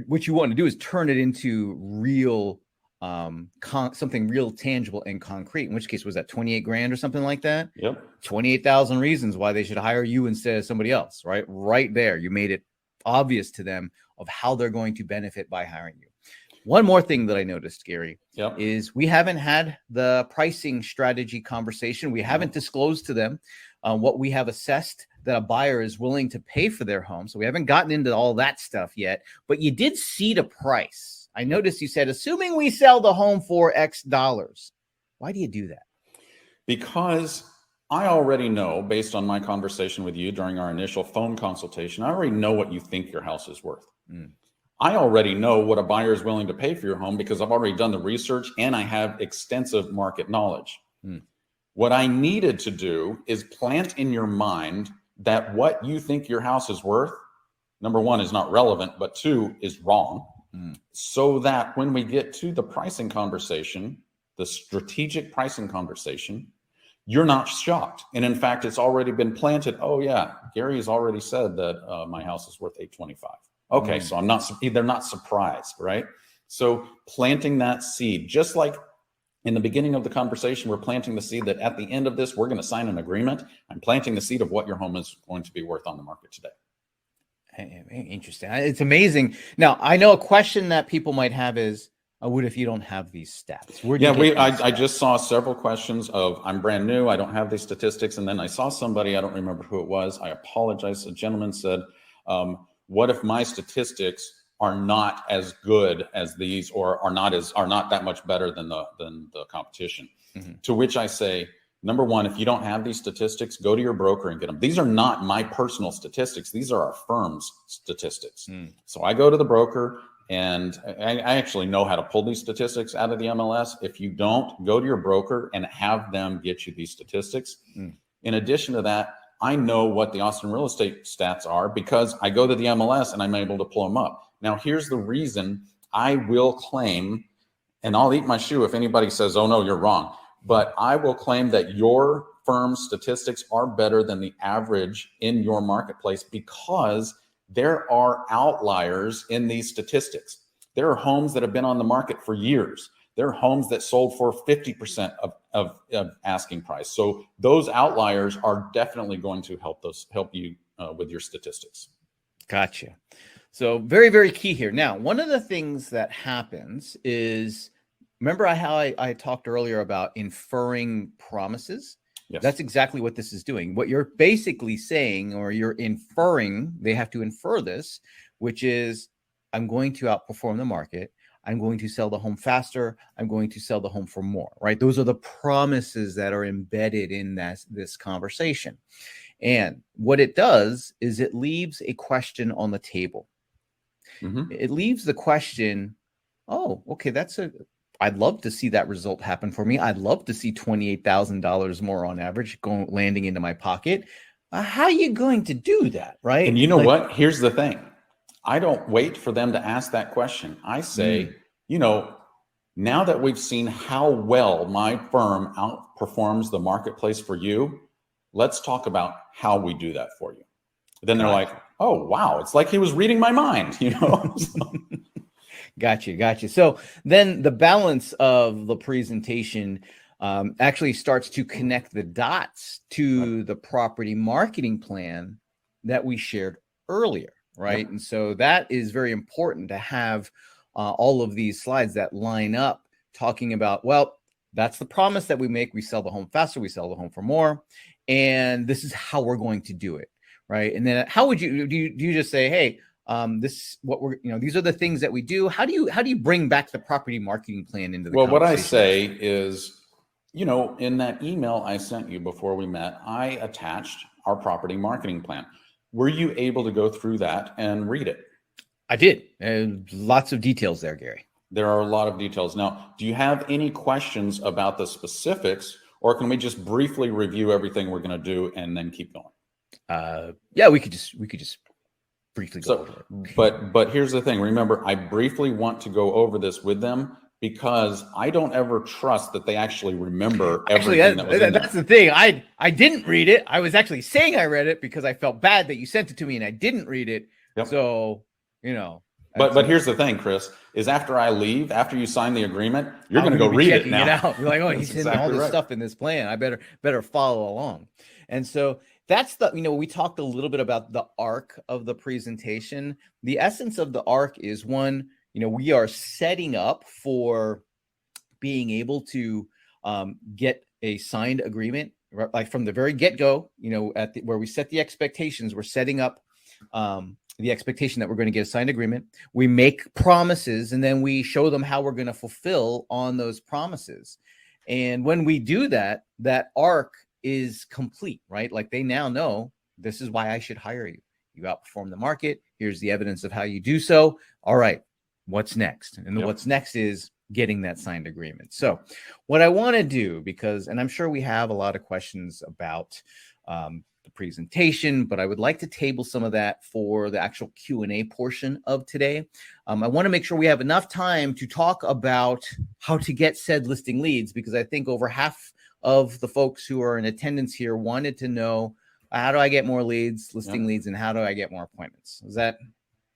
S1: what you want to do is turn it into real, something real tangible and concrete. In which case, was that 28 grand or something like that?
S2: Yep.
S1: 28,000 reasons why they should hire you instead of somebody else. Right there, you made it obvious to them of how they're going to benefit by hiring you. One more thing that I noticed, Gary, is we haven't had the pricing strategy conversation. We haven't disclosed to them what we have assessed that a buyer is willing to pay for their home. So we haven't gotten into all that stuff yet, but you did seed a price. I noticed you said, assuming we sell the home for X dollars. Why do you do that?
S2: Because I already know, based on my conversation with you during our initial phone consultation, I already know what you think your house is worth. I already know what a buyer is willing to pay for your home because I've already done the research and I have extensive market knowledge. What I needed to do is plant in your mind that what you think your house is worth, number one, is not relevant, but two, is wrong. So that when we get to the pricing conversation, the strategic pricing conversation, you're not shocked. And in fact, it's already been planted. Oh yeah, Gary has already said that my house is worth $825. Okay, so they're not surprised, right? So planting that seed, just like in the beginning of the conversation, we're planting the seed that at the end of this, we're going to sign an agreement. I'm planting the seed of what your home is going to be worth on the market today.
S1: Interesting. It's amazing. Now, I know a question that people might have is, what if you don't have these stats?
S2: I just saw several questions of, I'm brand new, I don't have these statistics. And then I saw somebody, I don't remember who it was. I apologize. A gentleman said, what if my statistics are not as good as these, or are not that much better than the competition? To which I say, Number one, if you don't have these statistics, go to your broker and get them. These are not my personal statistics. These are our firm's statistics. So I go to the broker, and I actually know how to pull these statistics out of the MLS. If you don't, go to your broker and have them get you these statistics. In addition to that, I know what the Austin real estate stats are because I go to the MLS and I'm able to pull them up. Now, here's the reason I will claim, and I'll eat my shoe if anybody says, oh, no, you're wrong. But I will claim that your firm's statistics are better than the average in your marketplace because there are outliers in these statistics. There are homes that have been on the market for years. There are homes that sold for 50% of asking price. So those outliers are definitely going to help you with your statistics.
S1: Gotcha. So very, very key here. Now, one of the things that happens is, remember how I talked earlier about inferring promises?
S2: Yes.
S1: That's exactly what this is doing. What you're basically saying, or you're inferring, they have to infer this, which is, I'm going to outperform the market. I'm going to sell the home faster. I'm going to sell the home for more, right? Those are the promises that are embedded in this conversation. And what it does is it leaves a question on the table. It leaves the question, oh, okay, I'd love to see that result happen for me. I'd love to see $28,000 more on average landing into my pocket. How are you going to do that, right?
S2: And you know what? Here's the thing. I don't wait for them to ask that question. I say, now that we've seen how well my firm outperforms the marketplace for you, let's talk about how we do that for you. Then they're like, oh, wow. It's like he was reading my mind,
S1: Gotcha. So then the balance of the presentation actually starts to connect the dots to the property marketing plan that we shared earlier, right? Yep. And so that is very important to have all of these slides that line up talking about, well, that's the promise that we make. We sell the home faster. We sell the home for more. And this is how we're going to do it, right? And then how would you, do you just say, hey, these are the things that we do. How do you bring back the property marketing plan into the
S2: what I say is, in that email I sent you before we met, I attached our property marketing plan. Were you able to go through that and read it?
S1: I did. Lots of details there, Gary.
S2: There are a lot of details. Now, do you have any questions about the specifics, or can we just briefly review everything we're going to do and then keep going?
S1: Yeah, we could just briefly go over
S2: it. But here's the thing. Remember, I briefly want to go over this with them because I don't ever trust that they actually remember everything that was in there.
S1: That's the thing. I didn't read it. I was actually saying I read it because I felt bad that you sent it to me and I didn't read it. Yep. So,
S2: But here's the thing, Chris, is after I leave, after you sign the agreement, you're going to go read it now.
S1: You're like, oh, he's hitting all this stuff in this plan. I better follow along. And so that's we talked a little bit about the arc of the presentation. The essence of the arc is one, we are setting up for being able to get a signed agreement, right? Like from the very get-go, where we set the expectations, we're setting up the expectation that we're going to get a signed agreement. We make promises, and then we show them how we're going to fulfill on those promises. And when we do that, that arc is complete, right? Like they now know this is why I should hire you. You outperform the market. Here's the evidence of how you do so. All right, what's next? And what's next is getting that signed agreement. So what I want to do, and I'm sure we have a lot of questions about the presentation, but I would like to table some of that for the actual Q&A portion of today. I want to make sure we have enough time to talk about how to get said listing leads, because I think over half of the folks who are in attendance here wanted to know, how do I get more leads, listing leads, and how do I get more appointments? Is that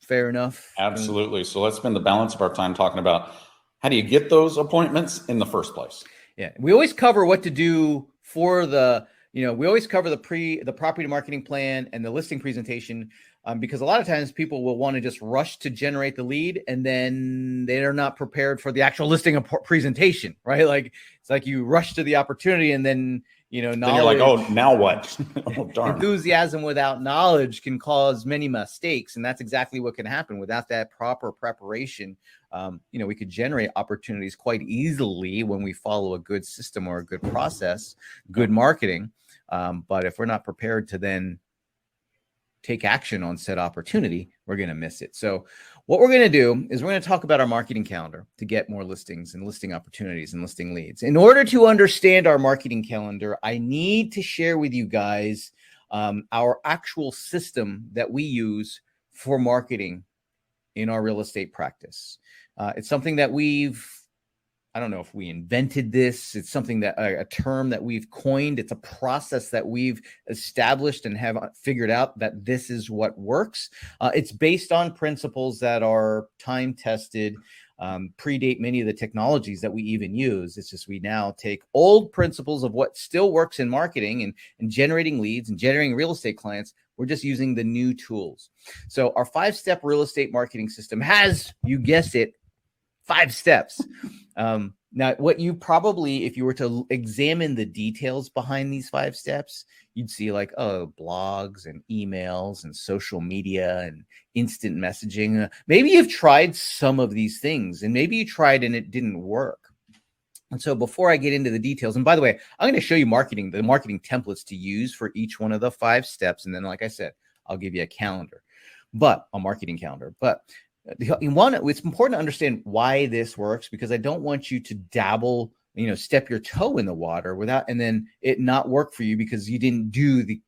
S1: fair enough?
S2: Absolutely. So let's spend the balance of our time talking about how do you get those appointments in the first place?
S1: Yeah, we always cover what to do for we always cover the property marketing plan and the listing presentation, because a lot of times people will want to just rush to generate the lead, and then they're not prepared for the actual listing presentation, right? Like it's like you rush to the opportunity, and then knowledge,
S2: then you're like, oh, now what? Oh, darn.
S1: Enthusiasm without knowledge can cause many mistakes, and that's exactly what can happen without that proper preparation We could generate opportunities quite easily when we follow a good system or a good process, good marketing. But if we're not prepared to then take action on said opportunity, we're going to miss it. So what we're going to do is we're going to talk about our marketing calendar to get more listings and listing opportunities and listing leads. In order to understand our marketing calendar, I need to share with you guys our actual system that we use for marketing in our real estate practice. It's something that I don't know if we invented this. It's something that a term that we've coined. It's a process that we've established and have figured out that this is what works. It's based on principles that are time tested, predate many of the technologies that we even use. It's just we now take old principles of what still works in marketing and generating leads and generating real estate clients. We're just using the new tools. So our 5-step real estate marketing system has, you guessed it, 5 steps. Now, what you probably, if you were to examine the details behind these 5 steps, you'd see like, blogs and emails and social media and instant messaging. Maybe you've tried some of these things, and maybe you tried and it didn't work. And so before I get into the details, and by the way, I'm going to show you the marketing templates to use for each one of the 5 steps. And then, like I said, I'll give you a marketing calendar. But it's important to understand why this works, because I don't want you to dabble, step your toe in the water and then it not work for you because you didn't do the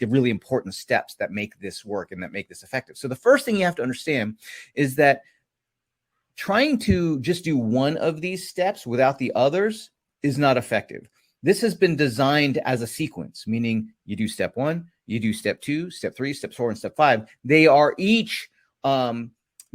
S1: really important steps that make this work and that make this effective. So the first thing you have to understand is that trying to just do one of these steps without the others is not effective. This has been designed as a sequence, meaning you do step 1, you do step 2, step 3, step 4, and step 5. They are each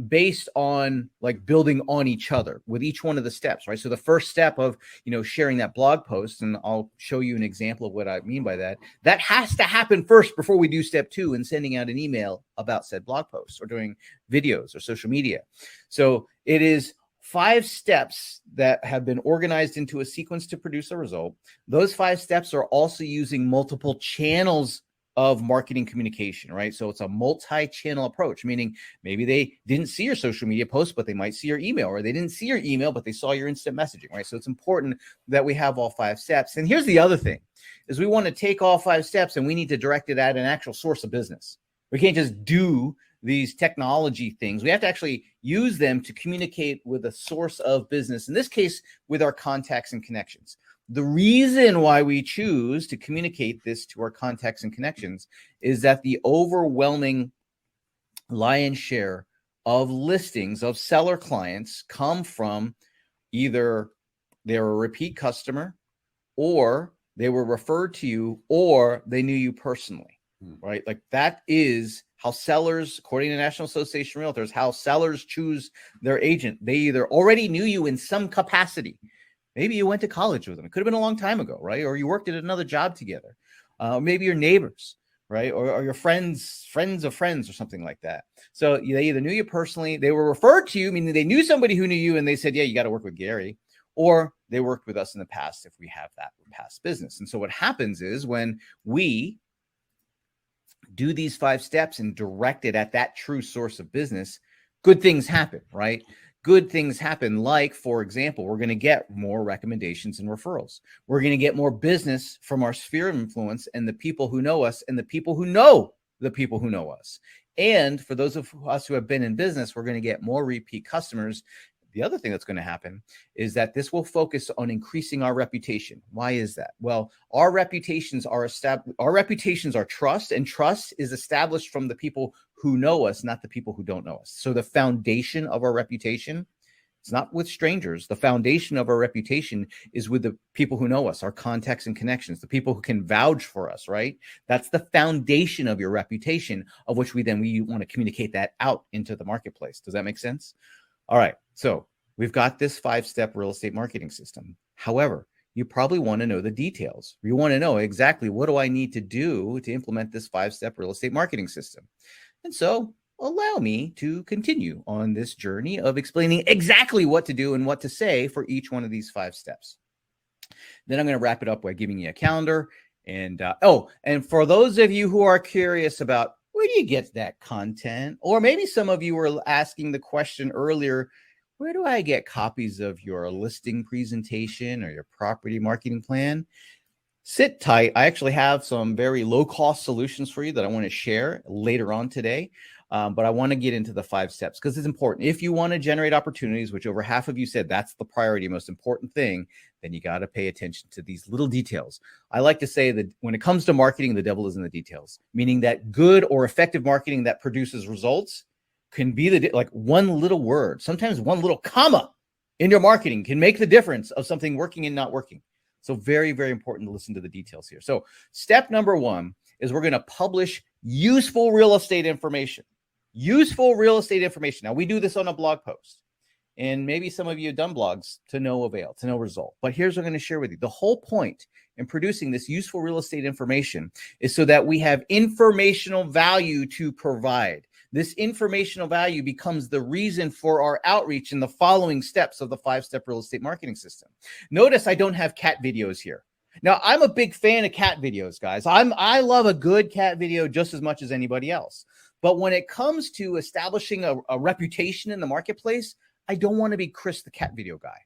S1: based on like building on each other with each one of the steps, right? So the first step of, sharing that blog post, and I'll show you an example of what I mean by that, that has to happen first before we do step 2 and sending out an email about said blog posts or doing videos or social media. So it is 5 steps that have been organized into a sequence to produce a result. Those 5 steps are also using multiple channels of marketing communication, right? So it's a multi-channel approach, meaning maybe they didn't see your social media post, but they might see your email, or they didn't see your email, but they saw your instant messaging, right? So it's important that we have all 5 steps. And here's the other thing is we want to take all 5 steps and we need to direct it at an actual source of business. We can't just do these technology things. We have to actually use them to communicate with a source of business, in this case, with our contacts and connections. The reason why we choose to communicate this to our contacts and connections is that the overwhelming lion's share of listings of seller clients come from either they're a repeat customer, or they were referred to you, or they knew you personally, right? Like that is how sellers, according to National Association of Realtors, how sellers choose their agent. They either already knew you in some capacity. Maybe you went to college with them. It could have been a long time ago, right? Or you worked at another job together. Maybe your neighbors, right? Or your friends of friends or something like that. So they either knew you personally, they were referred to you, meaning they knew somebody who knew you and they said, yeah, you got to work with Gary. Or they worked with us in the past if we have that past business. And so what happens is when we do these 5 steps and direct it at that true source of business, good things happen, right? Good things happen. Like, for example, we're going to get more recommendations and referrals. We're going to get more business from our sphere of influence and the people who know us and the people who know the people who know us. And for those of us who have been in business, we're going to get more repeat customers. The other thing that's going to happen is that this will focus on increasing our reputation. Why is that? Well, our reputations are trust, and trust is established from the people who know us, not the people who don't know us. So the foundation of our reputation is not with strangers. The foundation of our reputation is with the people who know us, our contacts and connections, the people who can vouch for us, right? That's the foundation of your reputation, of which we want to communicate that out into the marketplace. Does that make sense? All right. So we've got this 5-step real estate marketing system. However, you probably want to know the details. You want to know exactly what do I need to do to implement this 5-step real estate marketing system. And so allow me to continue on this journey of explaining exactly what to do and what to say for each one of these 5 steps. Then I'm going to wrap it up by giving you a calendar. And for those of you who are curious about where do you get that content, or maybe some of you were asking the question earlier, where do I get copies of your listing presentation or your property marketing plan? Sit tight. I actually have some very low cost solutions for you that I want to share later on today. But I want to get into the 5 steps because it's important. If you want to generate opportunities, which over half of you said that's the priority, most important thing, then you got to pay attention to these little details. I like to say that when it comes to marketing, the devil is in the details, meaning that good or effective marketing that produces results can be like one little word, sometimes one little comma in your marketing can make the difference of something working and not working. So very, very important to listen to the details here. So step number 1 is we're going to publish useful real estate information. Useful real estate information. Now, we do this on a blog post, and maybe some of you have done blogs to no avail, to no result. But here's what I'm going to share with you. The whole point in producing this useful real estate information is so that we have informational value to provide. This informational value becomes the reason for our outreach in the following steps of the 5-step real estate marketing system. Notice I don't have cat videos here. Now, I'm a big fan of cat videos, guys. I love a good cat video just as much as anybody else. But when it comes to establishing a reputation in the marketplace, I don't want to be Chris, the cat video guy.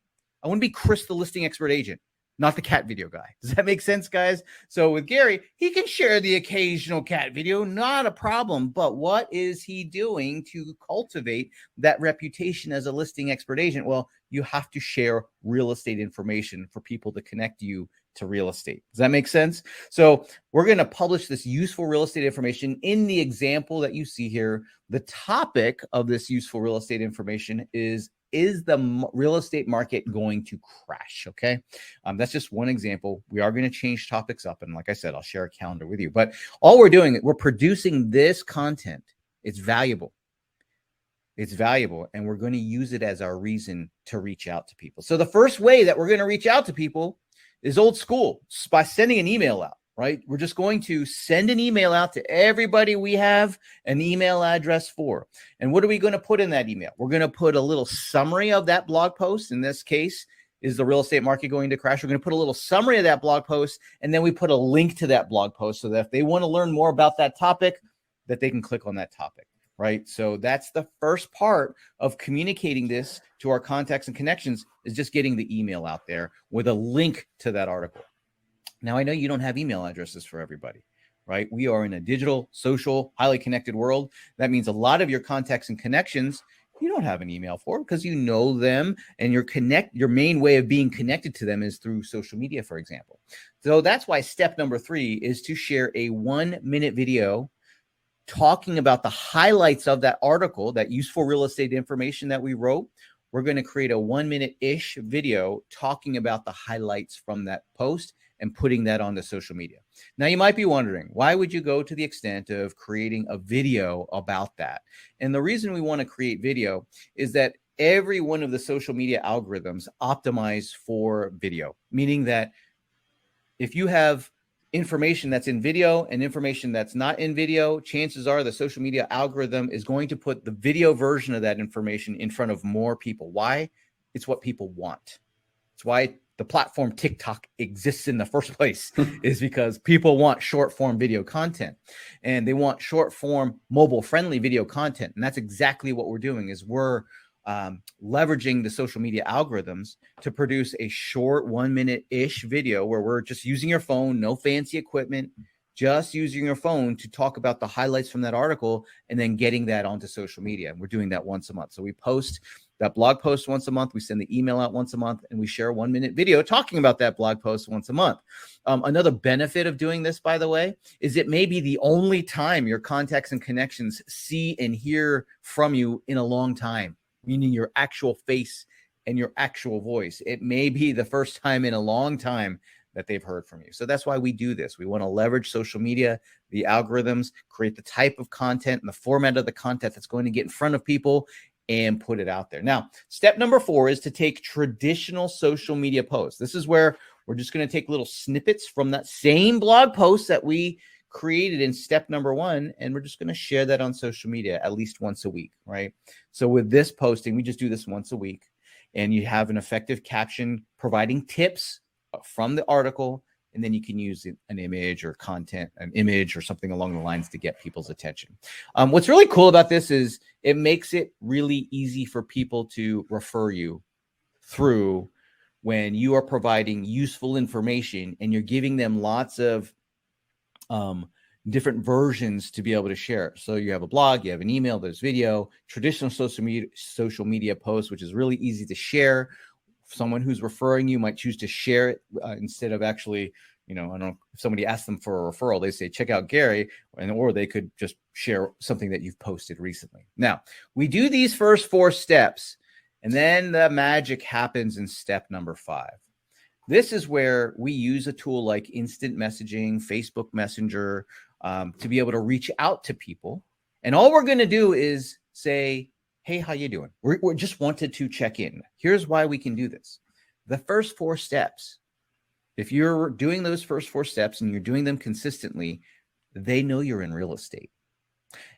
S1: I want to be Chris, the listing expert agent, not the cat video guy. Does that make sense, guys? So with Gary, he can share the occasional cat video, not a problem. But what is he doing to cultivate that reputation as a listing expert agent? Well, you have to share real estate information for people to connect you to real estate. Does that make sense? So we're going to publish this useful real estate information in the example that you see here. The topic of this useful real estate information is the real estate market going to crash? Okay. That's just one example. We are going to change topics up. And like I said, I'll share a calendar with you, but all we're doing, we're producing this content. It's valuable. It's valuable. And we're going to use it as our reason to reach out to people. So the first way that we're going to reach out to people is old school, by sending an email out, right? We're just going to send an email out to everybody we have an email address for. And what are we going to put in that email? We're going to put a little summary of that blog post. In this case, is the real estate market going to crash? We're going to put a little summary of that blog post, and then we put a link to that blog post so that if they want to learn more about that topic, that they can click on that topic. Right. So that's the first part of communicating this to our contacts and connections, is just getting the email out there with a link to that article. Now, I know you don't have email addresses for everybody, right? We are in a digital, social, highly connected world. That means a lot of your contacts and connections, you don't have an email for because you know them, and your main way of being connected to them is through social media, for example. So that's why step number 3 is to share a 1-minute video talking about the highlights of that article, that useful real estate information that we wrote. We're going to create a 1-minute-ish video talking about the highlights from that post and putting that onto social media. Now, you might be wondering, why would you go to the extent of creating a video about that? And the reason we want to create video is that every one of the social media algorithms optimize for video, meaning that if you have information that's in video and information that's not in video, chances are the social media algorithm is going to put the video version of that information in front of more people. Why? It's what people want. It's why the platform TikTok exists in the first place, is because people want short form video content, and they want short form mobile friendly video content. And that's exactly what we're doing, is we're leveraging the social media algorithms to produce a short 1-minute-ish video where we're just using your phone, no fancy equipment, just using your phone to talk about the highlights from that article and then getting that onto social media. And we're doing that once a month. So we post that blog post once a month. We send the email out once a month, and we share a 1-minute video talking about that blog post once a month. Another benefit of doing this, by the way, is it may be the only time your contacts and connections see and hear from you in a long time, meaning your actual face and your actual voice. It may be the first time in a long time that they've heard from you. So that's why we do this. We want to leverage social media, the algorithms, create the type of content and the format of the content that's going to get in front of people and put it out there. Now, step number 4 is to take traditional social media posts. This is where we're just going to take little snippets from that same blog post that we created in step number 1, and we're just going to share that on social media at least once a week, right? So with this posting, we just do this once a week, and you have an effective caption providing tips from the article and then you can use an image or content, an image or something along the lines to get people's attention. What's really cool about this is it makes it really easy for people to refer you through when you are providing useful information and you're giving them lots of different versions to be able to share. So you have a blog, you have an email, there's video, traditional social media posts, which is really easy to share. Someone who's referring you might choose to share it instead of actually, I don't know, if somebody asks them for a referral, they say, check out Gary, or they could just share something that you've posted recently. Now, we do these first 4 steps, and then the magic happens in step number 5. This is where we use a tool like instant messaging, Facebook Messenger, to be able to reach out to people. And all we're going to do is say, hey, how you doing? We just wanted to check in. Here's why we can do this. The first 4 steps, if you're doing those first 4 steps and you're doing them consistently, they know you're in real estate.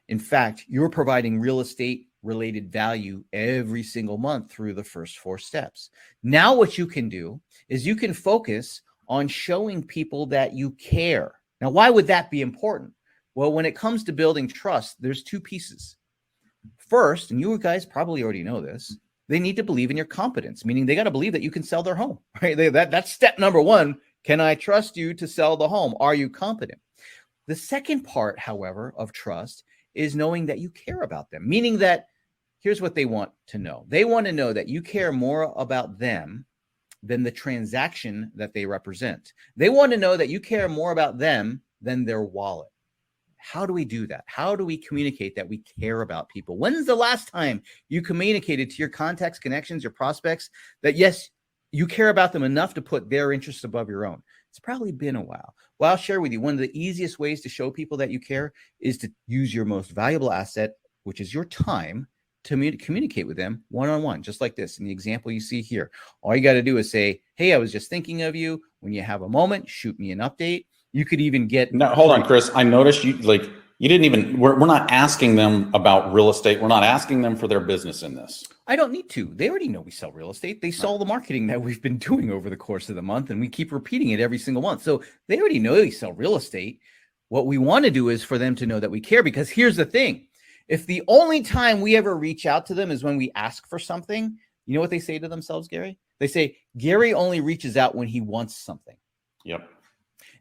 S1: In fact, you're providing real estate related value every single month through the first 4 steps. Now what you can do is you can focus on showing people that you care. Now, why would that be important? Well, when it comes to building trust, there's 2 pieces. First, and you guys probably already know this, they need to believe in your competence, meaning they got to believe that you can sell their home, right? That's step number 1. Can I trust you to sell the home? Are you competent? The second part, however, of trust is knowing that you care about them, meaning that here's what they want to know. They want to know that you care more about them than the transaction that they represent. They want to know that you care more about them than their wallet. How do we do that? How do we communicate that we care about people? When's the last time you communicated to your contacts, connections, your prospects that, yes, you care about them enough to put their interests above your own? It's probably been a while. Well, I'll share with you, one of the easiest ways to show people that you care is to use your most valuable asset, which is your time, to communicate with them one-on-one, just like this in the example you see here. All you got to do is say, hey, I was just thinking of you. When you have a moment, shoot me an update. You could even get...
S2: Now, hold on, Chris. I noticed you didn't even, we're not asking them about real estate. We're not asking them for their business in this.
S1: I don't need to. They already know we sell real estate. They saw the marketing that we've been doing over the course of the month, and we keep repeating it every single month. So they already know we sell real estate. What we want to do is for them to know that we care, because here's the thing. If the only time we ever reach out to them is when we ask for something, you know what they say to themselves, Gary? They say, Gary only reaches out when he wants something.
S2: Yep.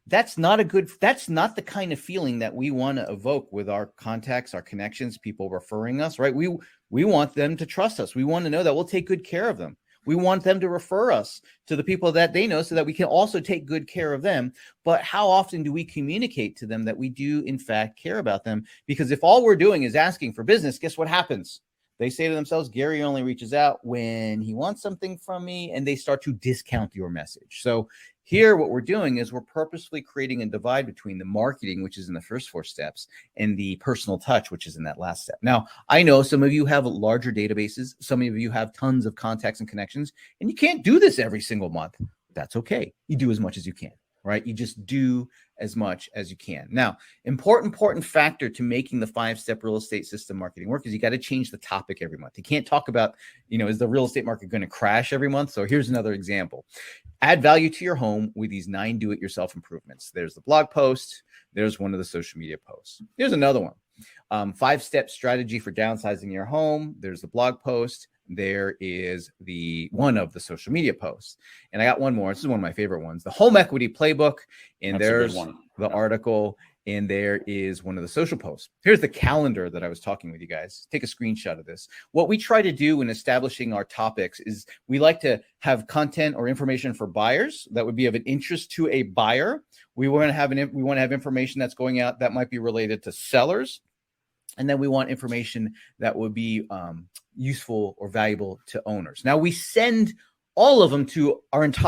S1: That's not the kind of feeling that we want to evoke with our contacts, our connections, people referring us, right? We want them to trust us. We want to know that we'll take good care of them. We want them to refer us to the people that they know so that we can also take good care of them. But how often do we communicate to them that we do, in fact, care about them? Because if all we're doing is asking for business, guess what happens? They say to themselves, Gary only reaches out when he wants something from me, and they start to discount your message. So here, what we're doing is we're purposefully creating a divide between the marketing, which is in the first 4 steps, and the personal touch, which is in that last step. Now, I know some of you have larger databases. Some of you have tons of contacts and connections, and you can't do this every single month. That's okay. You do as much as you can, right? You just do as much as you can. Now, important factor to making the 5-step real estate system marketing work is you got to change the topic every month. You can't talk about, is the real estate market going to crash every month? So here's another example. Add value to your home with these 9 do-it-yourself improvements. There's the blog post. There's one of the social media posts. Here's another one. 5-step strategy for downsizing your home. There's the blog post. There is the one of the social media posts. And I got one more. This is one of my favorite ones, the home equity playbook. And there's the article, and there is one of the social posts. Here's the calendar that I was talking with you guys. Take a screenshot of this. What we try to do in establishing our topics is we like to have content or information for buyers that would be of an interest to a buyer. We want to have information that's going out that might be related to sellers. And then we want information that would be useful or valuable to owners. Now we send all of them to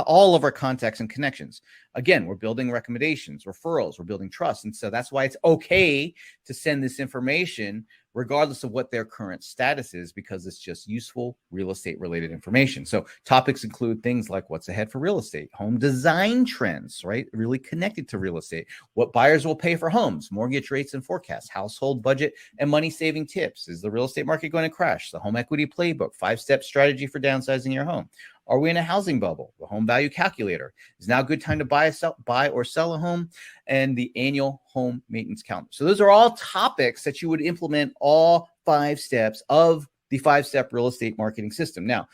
S1: all of our contacts and connections. Again, we're building recommendations, referrals, we're building trust. And so that's why it's okay to send this information regardless of what their current status is, because it's just useful real estate related information. So topics include things like what's ahead for real estate, home design trends, right? Really connected to real estate, what buyers will pay for homes, mortgage rates and forecasts, household budget and money saving tips. Is the real estate market going to crash? The home equity playbook, 5-step strategy for downsizing your home. Are we in a housing bubble? The home value calculator. Is now a good time to buy or sell a home? And the annual home maintenance calendar. So those are all topics that you would implement all 5 steps of the 5-step real estate marketing system. Now,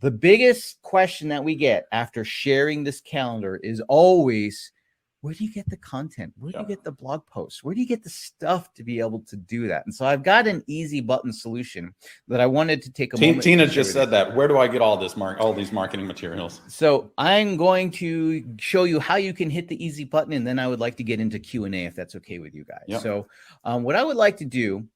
S1: the biggest question that we get after sharing this calendar is always, where do you get the content? Where do you get the blog posts? Where do you get the stuff to be able to do that? And so I've got an easy button solution that I wanted to take a moment.
S2: Tina just said that. Where do I get all these marketing materials?
S1: So I'm going to show you how you can hit the easy button, and then I would like to get into Q&A if that's okay with you guys.
S2: Yep.
S1: So what I would like to do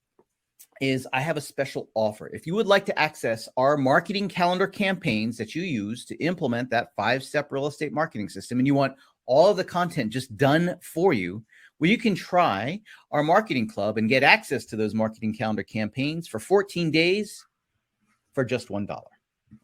S1: is I have a special offer. If you would like to access our marketing calendar campaigns that you use to implement that 5-step real estate marketing system, and you want all of the content just done for you, well, you can try our marketing club and get access to those marketing calendar campaigns for 14 days for just $1.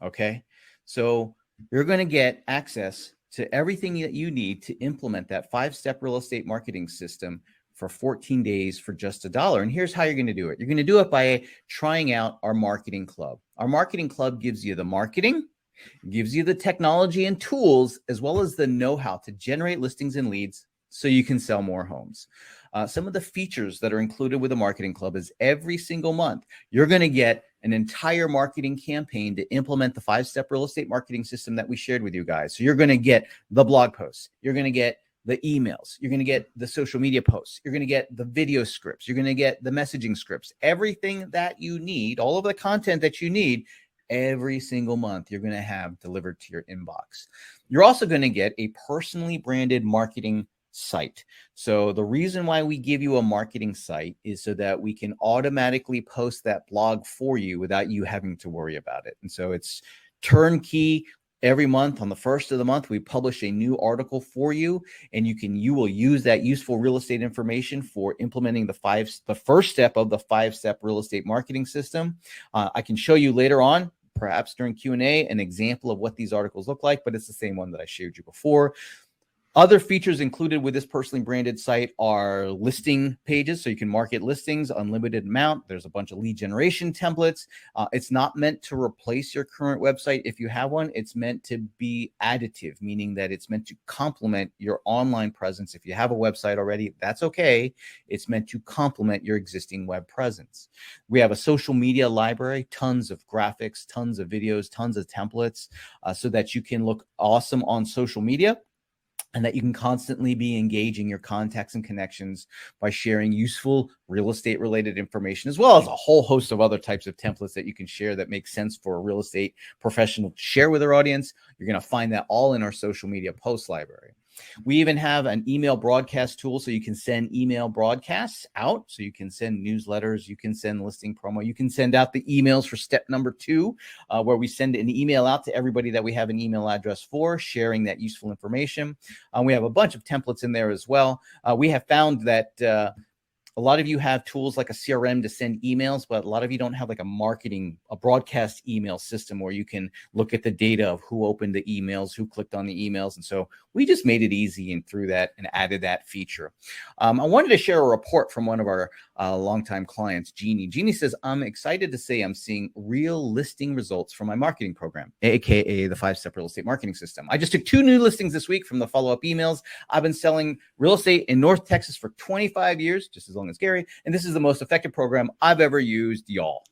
S1: Okay. So you're going to get access to everything that you need to implement that 5-step real estate marketing system for 14 days for just $1. And here's how you're going to do it. You're going to do it by trying out our marketing club. Our marketing club gives you the marketing, gives you the technology and tools, as well as the know-how to generate listings and leads so you can sell more homes. Some of the features that are included with the marketing club is every single month, you're going to get an entire marketing campaign to implement the 5-step real estate marketing system that we shared with you guys. So you're going to get the blog posts, you're going to get the emails, you're going to get the social media posts, you're going to get the video scripts, you're going to get the messaging scripts, everything that you need, all of the content that you need every single month, you're going to have delivered to your inbox. You're also going to get a personally branded marketing site. So the reason why we give you a marketing site is so that we can automatically post that blog for you without you having to worry about it. And so it's turnkey. Every month on the first of the month, we publish a new article for you, and you will use that useful real estate information for implementing the first step of the 5-step real estate marketing system. I can show you later on, perhaps during Q&A, an example of what these articles look like, but it's the same one that I shared you before. Other features included with this personally branded site are listing pages, so you can market listings, unlimited amount. There's a bunch of lead generation templates. It's not meant to replace your current website if you have one. It's meant to be additive, meaning that it's meant to complement your online presence. If you have a website already, that's okay. It's meant to complement your existing web presence. We have a social media library, tons of graphics, tons of videos, tons of templates, so that you can look awesome on social media, and that you can constantly be engaging your contacts and connections by sharing useful real estate related information, as well as a whole host of other types of templates that you can share that make sense for a real estate professional to share with their audience. You're going to find that all in our social media post library. We even have an email broadcast tool, so you can send email broadcasts out. So you can send newsletters, you can send listing promo, you can send out the emails for step number 2, where we send an email out to everybody that we have an email address for, sharing that useful information. We have a bunch of templates in there as well. We have found that a lot of you have tools like a CRM to send emails, but a lot of you don't have like a broadcast email system where you can look at the data of who opened the emails, who clicked on the emails. And so we just made it easy and threw that and added that feature. I wanted to share a report from one of our longtime clients, Jeannie. Jeannie says, I'm excited to say I'm seeing real listing results from my marketing program, AKA the 5-step real estate marketing system. I just took 2 new listings this week from the follow-up emails. I've been selling real estate in North Texas for 25 years, just as long as Gary, and this is the most effective program I've ever used, y'all.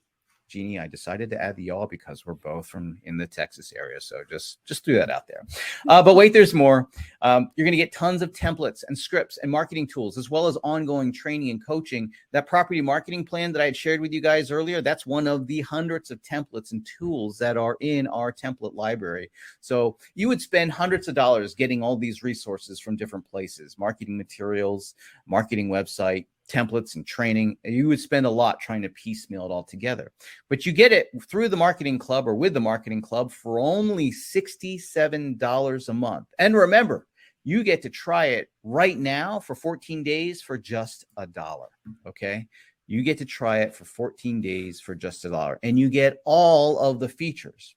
S1: Jeannie, I decided to add the y'all because we're both from in the Texas area. So just threw that out there. But wait, there's more. You're going to get tons of templates and scripts and marketing tools, as well as ongoing training and coaching. That property marketing plan that I had shared with you guys earlier, that's one of the hundreds of templates and tools that are in our template library. So you would spend hundreds of dollars getting all these resources from different places, marketing materials, marketing website, templates and training. You would spend a lot trying to piecemeal it all together, but you get it through the marketing club or with the marketing club for only $67 a month. And remember, you get to try it right now for 14 days for just $1. Okay. You get to try it for 14 days for just $1, and you get all of the features.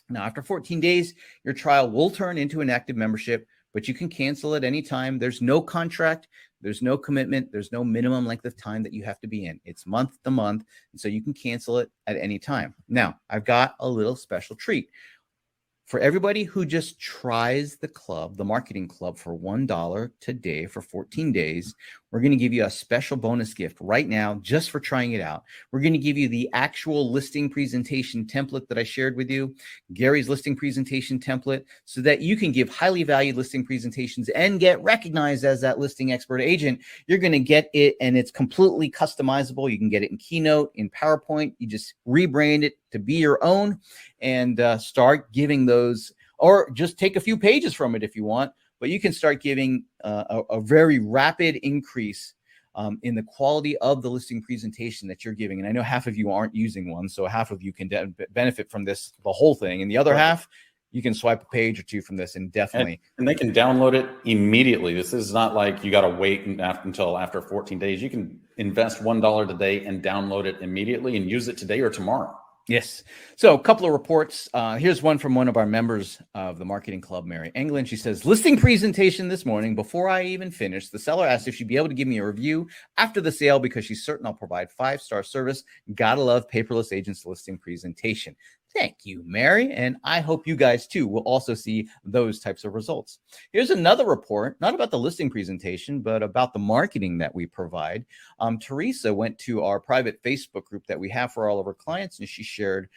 S1: Now, after 14 days, your trial will turn into an active membership, but you can cancel at any time. There's no contract. There's no commitment. There's no minimum length of time that you have to be in. It's month to month. And so you can cancel it at any time. Now, I've got a little special treat. For everybody who just tries the club, the marketing club, for $1 today for 14 days, we're going to give you a special bonus gift right now just for trying it out. We're going to give you the actual listing presentation template that I shared with you, Gary's listing presentation template, so that you can give highly valued listing presentations and get recognized as that listing expert agent. You're going to get it, and it's completely customizable. You can get it in Keynote, in PowerPoint. You just rebrand it to be your own and start giving those, or just take a few pages from it if you want. But you can start giving a very rapid increase in the quality of the listing presentation that you're giving. And I know half of you aren't using one, so half of you can benefit from this, the whole thing. And the other half, you can swipe a page or two from this and definitely.
S2: And they can download it immediately. This is not like you got to wait until after 14 days. You can invest $1 today and download it immediately and use it today or tomorrow.
S1: Yes. So a couple of reports. Here's one from one of our members of the marketing club, Mary Englund. She says, listing presentation this morning. Before I even finished, the seller asked if she'd be able to give me a review after the sale because she's certain I'll provide 5-star service. Gotta love Paperless Agents listing presentation. Thank you, Mary. And I hope you guys too will also see those types of results. Here's another report, not about the listing presentation, but about the marketing that we provide. Teresa went to our private Facebook group that we have for all of our clients, and she shared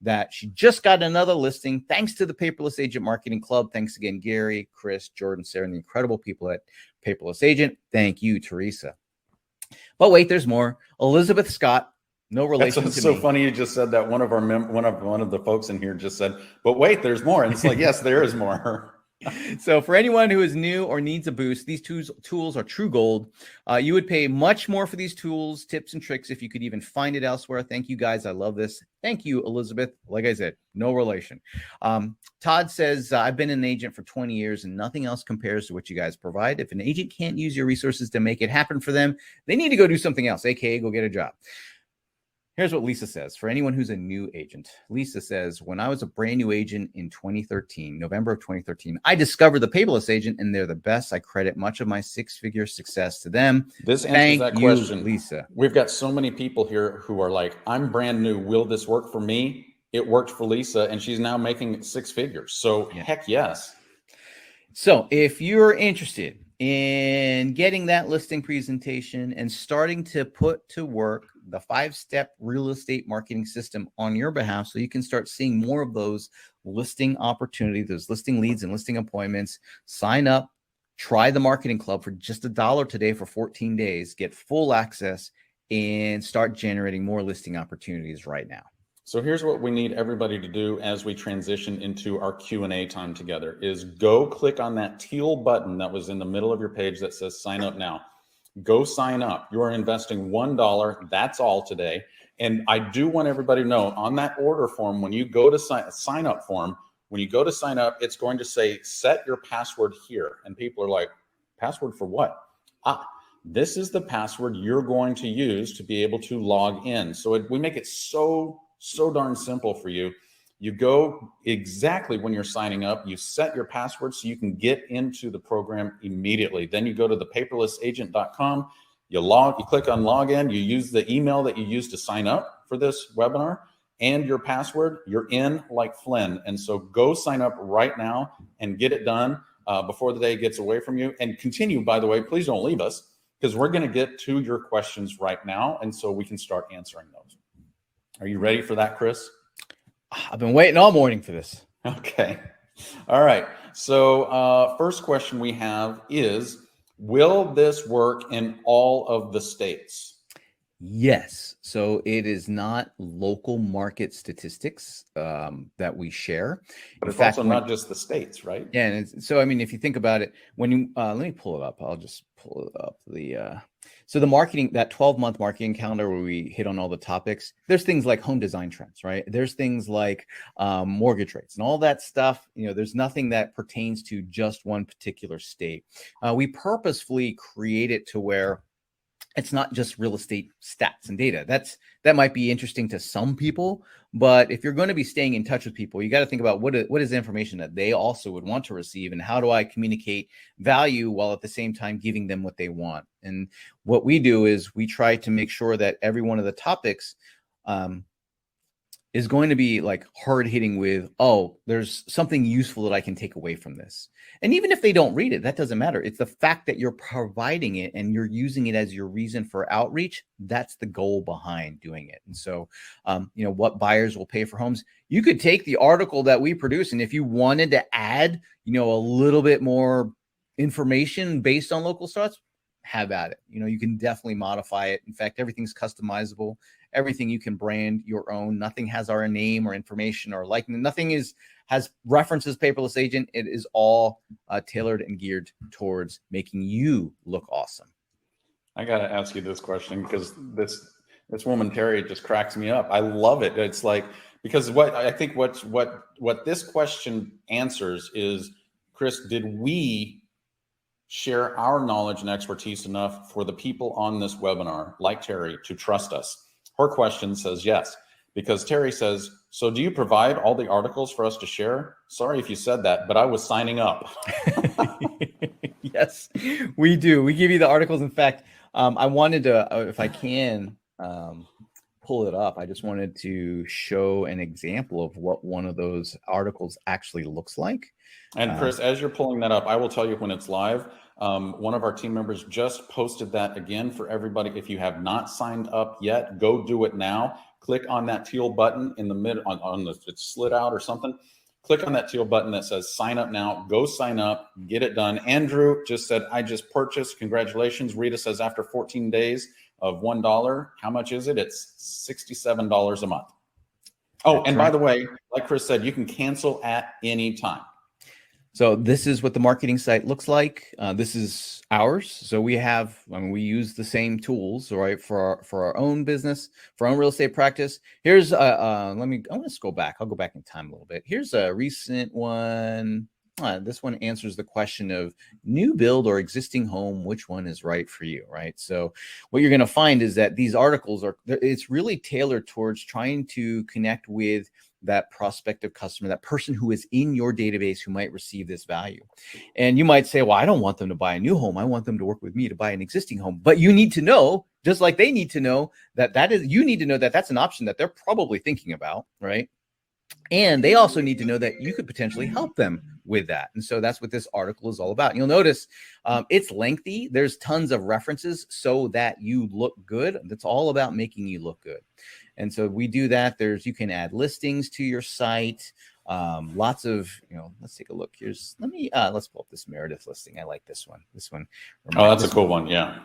S1: that she just got another listing thanks to the Paperless Agent Marketing Club. Thanks again, Gary, Chris, Jordan, Sarah, and the incredible people at Paperless Agent. Thank you, Teresa. But wait, there's more. Elizabeth Scott. No relation to me.
S2: It's so funny you just said that. One of the folks in here just said, but wait, there's more. And it's like, yes, there is more.
S1: So for anyone who is new or needs a boost, these tools are true gold. You would pay much more for these tools, tips, and tricks if you could even find it elsewhere. Thank you, guys. I love this. Thank you, Elizabeth. Like I said, no relation. Todd says, I've been an agent for 20 years and nothing else compares to what you guys provide. If an agent can't use your resources to make it happen for them, they need to go do something else, aka go get a job. Here's what Lisa says. For anyone who's a new agent, Lisa says, when I was a brand new agent in 2013, November of 2013, I discovered the Paperless Agent, and they're the best. I credit much of my 6-figure success to them.
S2: This answers that question.
S1: Lisa.
S2: We've got so many people here who are like, I'm brand new. Will this work for me? It worked for Lisa, and she's now making 6 figures. So heck yes.
S1: So if you're interested in getting that listing presentation and starting to put to work the 5-step real estate marketing system on your behalf, so you can start seeing more of those listing opportunities, those listing leads and listing appointments, sign up, try the marketing club for just $1 today for 14 days, get full access, and start generating more listing opportunities right now.
S2: So here's what we need everybody to do as we transition into our Q&A time together is go click on that teal button that was in the middle of your page that says sign up now. Go sign up. You are investing $1. That's all today. And I do want everybody to know on that order form, when you go to sign up form, when you go to sign up, it's going to say, set your password here. And people are like, password for what? This is the password you're going to use to be able to log in. So we make it so darn simple for you. You go exactly when you're signing up, you set your password so you can get into the program immediately. Then you go to the paperlessagent.com, you click on login, you use the email that you used to sign up for this webinar and your password, you're in like Flynn. And so go sign up right now and get it done before the day gets away from you. And continue, by the way, please don't leave us because we're going to get to your questions right now. And so we can start answering those. Are you ready for that, Chris?
S1: I've been waiting all morning for this.
S2: Okay. All right. So first question we have is, will this work in all of the states?
S1: Yes. So it is not local market statistics that we share.
S2: But it's also not just the states, right?
S1: Yeah. And so, I mean, if you think about it, when you, let me pull it up. I'll just pull it up. So the marketing, that 12-month marketing calendar where we hit on all the topics, there's things like home design trends, right? There's things like mortgage rates and all that stuff. You know, there's nothing that pertains to just one particular state. We purposefully create it to where it's not just real estate stats and data. That might be interesting to some people, but if you're going to be staying in touch with people, you got to think about what is the information that they also would want to receive, and how do I communicate value while at the same time giving them what they want. And what we do is we try to make sure that every one of the topics is going to be like hard hitting with, oh, there's something useful that I can take away from this. And even if they don't read it, that doesn't matter. It's the fact that you're providing it and you're using it as your reason for outreach. That's the goal behind doing it. And so, what buyers will pay for homes. You could take the article that we produce, and if you wanted to add, a little bit more information based on local starts, have at it. You can definitely modify it. In fact, everything's customizable. Everything you can brand your own. Nothing has our name or information or likeness. Nothing has references Paperless Agent. It is all tailored and geared towards making you look awesome.
S2: I got to ask you this question because this woman Terry just cracks me up. I love it. It's like, because what this question answers is, Chris, did we share our knowledge and expertise enough for the people on this webinar, like Terry, to trust us? Her question says yes, because Terry says, so do you provide all the articles for us to share? Sorry if you said that, but I was signing up.
S1: Yes, we do. We give you the articles. In fact, I wanted to, if I can pull it up, I just wanted to show an example of what one of those articles actually looks like.
S2: And Chris, as you're pulling that up, I will tell you when it's live. One of our team members just posted that again for everybody. If you have not signed up yet, go do it now. Click on that teal button in the mid on the, it's slid out or something. Click on that teal button that says sign up now. Go sign up, get it done. Andrew just said, I just purchased. Congratulations. Rita says after 14 days of $1, how much is it? It's $67 a month. Oh, and by the way, like Chris said, you can cancel at any time.
S1: So this is what the marketing site looks like. This is ours. So we we use the same tools, right, for our own business, for our own real estate practice. Here's I want to scroll back. I'll go back in time a little bit. Here's a recent one. This one answers the question of new build or existing home. Which one is right for you, right? So what you're going to find is that these articles it's really tailored towards trying to connect with that prospective customer, that person who is in your database who might receive this value. And you might say, well, I don't want them to buy a new home. I want them to work with me to buy an existing home. But you need to know, just like they need to know you need to know that that's an option that they're probably thinking about, right? And they also need to know that you could potentially help them with that. And so that's what this article is all about. You'll notice it's lengthy. There's tons of references so that you look good. That's all about making you look good. And so we do that. You can add listings to your site. Lots of, let's take a look. Let's pull up this Meredith listing. I like this one. This one.
S2: Oh, that's a cool one. Yeah.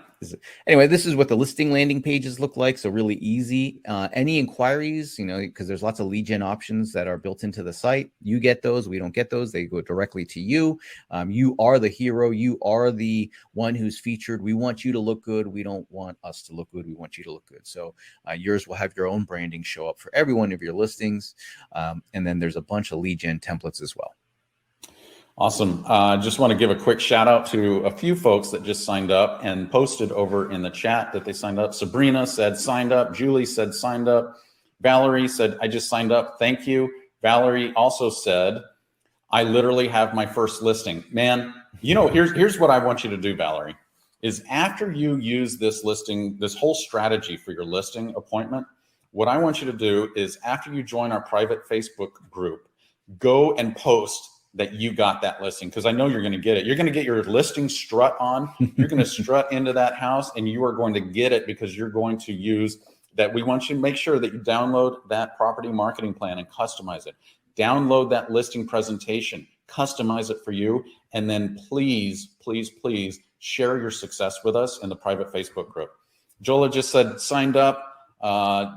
S1: Anyway, this is what the listing landing pages look like. So really easy. Any inquiries, because there's lots of lead gen options that are built into the site. You get those. We don't get those. They go directly to you. You are the hero. You are the one who's featured. We want you to look good. We don't want us to look good. We want you to look good. So yours will have your own branding show up for every one of your listings. And then there's a bunch of lead gen templates as well.
S2: Awesome. Just want to give a quick shout out to a few folks that just signed up and posted over in the chat that they signed up. Sabrina said signed up. Julie said signed up. Valerie said, I just signed up. Thank you. Valerie also said, I literally have my first listing. Man, here's what I want you to do, Valerie, is after you use this listing, this whole strategy for your listing appointment, what I want you to do is after you join our private Facebook group, go and post that you got that listing, because I know you're going to get it. You're going to get your listing strut on. You're going to strut into that house and you are going to get it because you're going to use that. We want you to make sure that you download that property marketing plan and customize it. Download that listing presentation, customize it for you. And then please, please, please share your success with us in the private Facebook group. Jola just said signed up.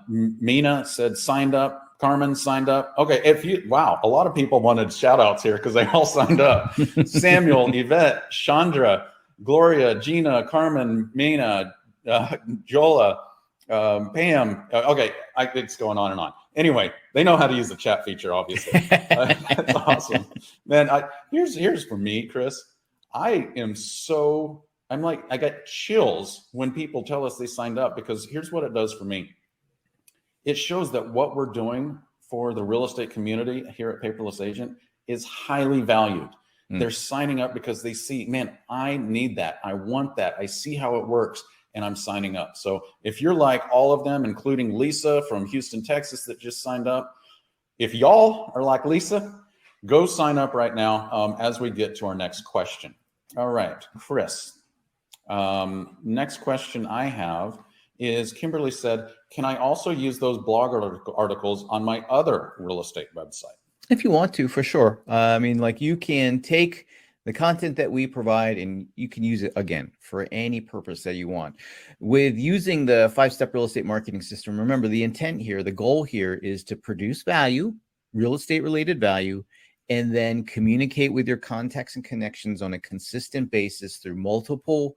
S2: Mina said signed up. Carmen signed up. Okay, wow, a lot of people wanted shout outs here because they all signed up. Samuel, Yvette, Chandra, Gloria, Gina, Carmen, Mina, Jola, Pam. It's going on and on. Anyway, they know how to use the chat feature, obviously. That's awesome. Man, here's for me, Chris. I got chills when people tell us they signed up, because here's what it does for me. It shows that what we're doing for the real estate community here at Paperless Agent is highly valued. They're signing up because they see, man, I need that. I want that. I see how it works, and I'm signing up. So if you're like all of them, including Lisa from Houston, Texas, that just signed up, if y'all are like Lisa, go sign up right now as we get to our next question. All right, Chris. Next question I have is Kimberly said, can I also use those blog articles on my other real estate website?
S1: If you want to, for sure. I mean, like, you can take the content that we provide and you can use it again for any purpose that you want. With using the 5-step real estate marketing system, remember the intent here, the goal here is to produce value, real estate related value, and then communicate with your contacts and connections on a consistent basis through multiple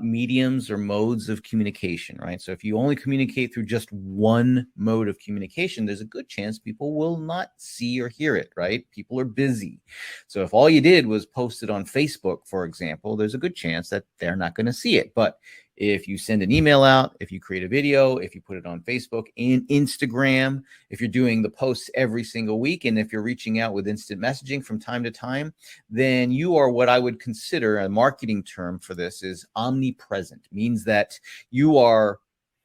S1: mediums or modes of communication, right? So if you only communicate through just one mode of communication, there's a good chance people will not see or hear it, right? People are busy. So if all you did was post it on Facebook, for example, there's a good chance that they're not going to see it. But if you send an email out, if you create a video, if you put it on Facebook and Instagram, if you're doing the posts every single week, and if you're reaching out with instant messaging from time to time, then you are what I would consider a marketing term for this is omnipresent. Means that you are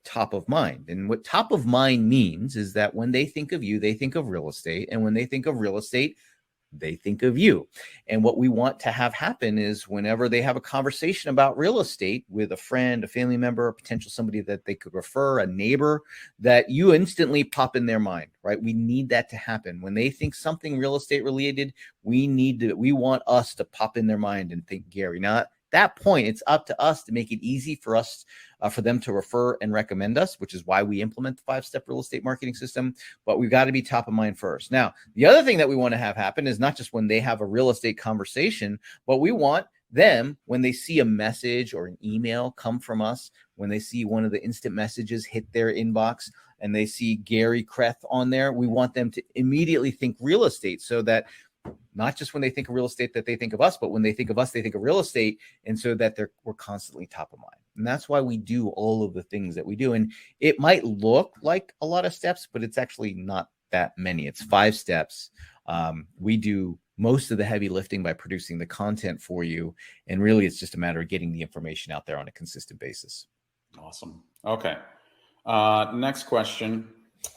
S1: top of mind. And what top of mind means is that when they think of you, they think of real estate. And when they think of real estate, they think of you. And what we want to have happen is whenever they have a conversation about real estate with a friend, a family member, a potential somebody that they could refer, a neighbor, that you instantly pop in their mind, right? We need that to happen. When they think something real estate related, we want us to pop in their mind and think Gary. Now, at that point, it's up to us to make it easy for us, for them to refer and recommend us, which is why we implement the 5-step real estate marketing system. But we've got to be top of mind first. Now, the other thing that we want to have happen is not just when they have a real estate conversation, but we want them, when they see a message or an email come from us, when they see one of the instant messages hit their inbox and they see Gary Kreth on there, we want them to immediately think real estate, so that not just when they think of real estate that they think of us, but when they think of us, they think of real estate, and so that we're constantly top of mind. And that's why we do all of the things that we do. And it might look like a lot of steps, but it's actually not that many. It's 5 steps. We do most of the heavy lifting by producing the content for you. And really, it's just a matter of getting the information out there on a consistent basis.
S2: Awesome. Okay. Next question.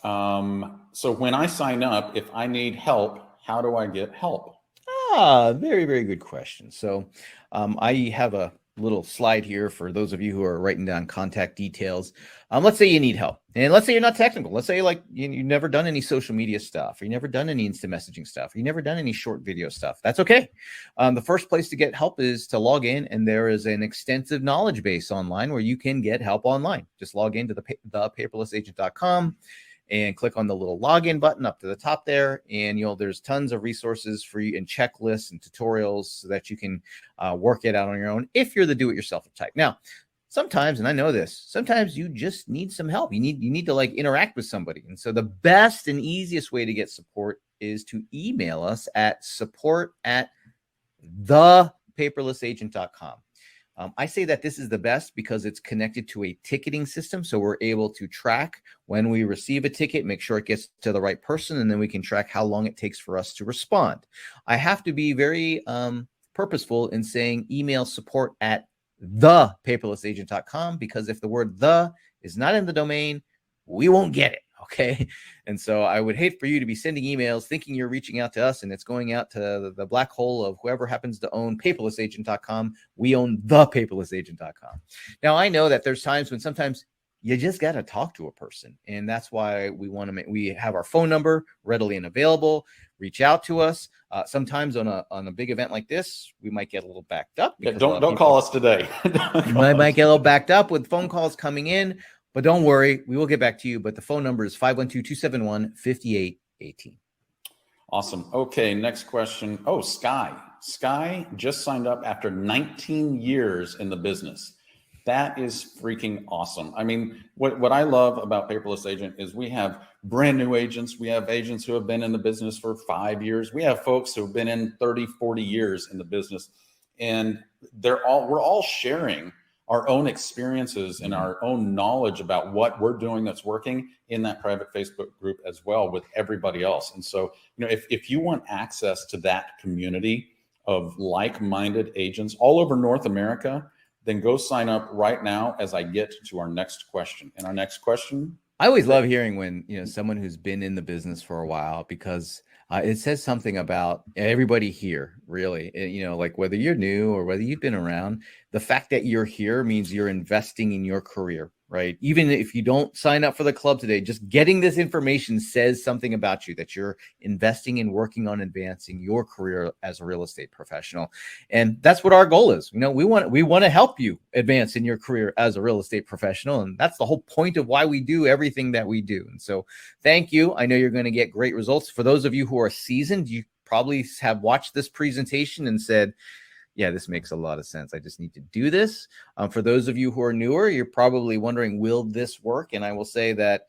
S2: So when I sign up, if I need help, how do I get help?
S1: Very, very good question. So I have a little slide here for those of you who are writing down contact details. Let's say you need help, and let's say you're not technical. Let's say like you've never done any social media stuff, or you've never done any instant messaging stuff, or you've never done any short video stuff. That's okay. The first place to get help is to log in, and there is an extensive knowledge base online where you can get help online. Just log into thepaperlessagent.com. and click on the little login button up to the top there. And there's tons of resources for you and checklists and tutorials so that you can work it out on your own if you're the do-it-yourself type. Now, sometimes, and I know this, sometimes you just need some help. You need to like interact with somebody. And so the best and easiest way to get support is to email us at support@thepaperlessagent.com. I say that this is the best because it's connected to a ticketing system. So we're able to track when we receive a ticket, make sure it gets to the right person, and then we can track how long it takes for us to respond. I have to be very purposeful in saying email support@thepaperlessagent.com, because if the word "the" is not in the domain, we won't get it. Okay. And so I would hate for you to be sending emails thinking you're reaching out to us and it's going out to the black hole of whoever happens to own paperlessagent.com. We own thepaperlessagent.com. Now, I know that there's times when sometimes you just got to talk to a person. And that's why we have our phone number readily and available. Reach out to us. Sometimes on a big event like this, we might get a little backed up.
S2: Yeah, don't call us today.
S1: You might get a little backed up with phone calls coming in. But don't worry, we will get back to you. But the phone number is 512-271-5818.
S2: Awesome. Okay, next question. Oh, Sky. Sky just signed up after 19 years in the business. That is freaking awesome. I mean, what I love about Paperless Agent is we have brand new agents. We have agents who have been in the business for 5 years. We have folks who have been in 30, 40 years in the business. And we're all sharing our own experiences and our own knowledge about what we're doing that's working in that private Facebook group as well with everybody else. And so, if you want access to that community of like-minded agents all over North America, then go sign up right now as I get to our next question. And our next question
S1: I always love hearing when, someone who's been in the business for a while, because it says something about everybody here, really. Like whether you're new or whether you've been around, the fact that you're here means you're investing in your career, right? Even if you don't sign up for the club today, just getting this information says something about you, that you're investing in working on advancing your career as a real estate professional. And that's what our goal is. We want to help you advance in your career as a real estate professional. And that's the whole point of why we do everything that we do. And so thank you. I know you're going to get great results. For those of you who are seasoned, you probably have watched this presentation and said, yeah, this makes a lot of sense. I just need to do this. For those of you who are newer, you're probably wondering, will this work? And I will say that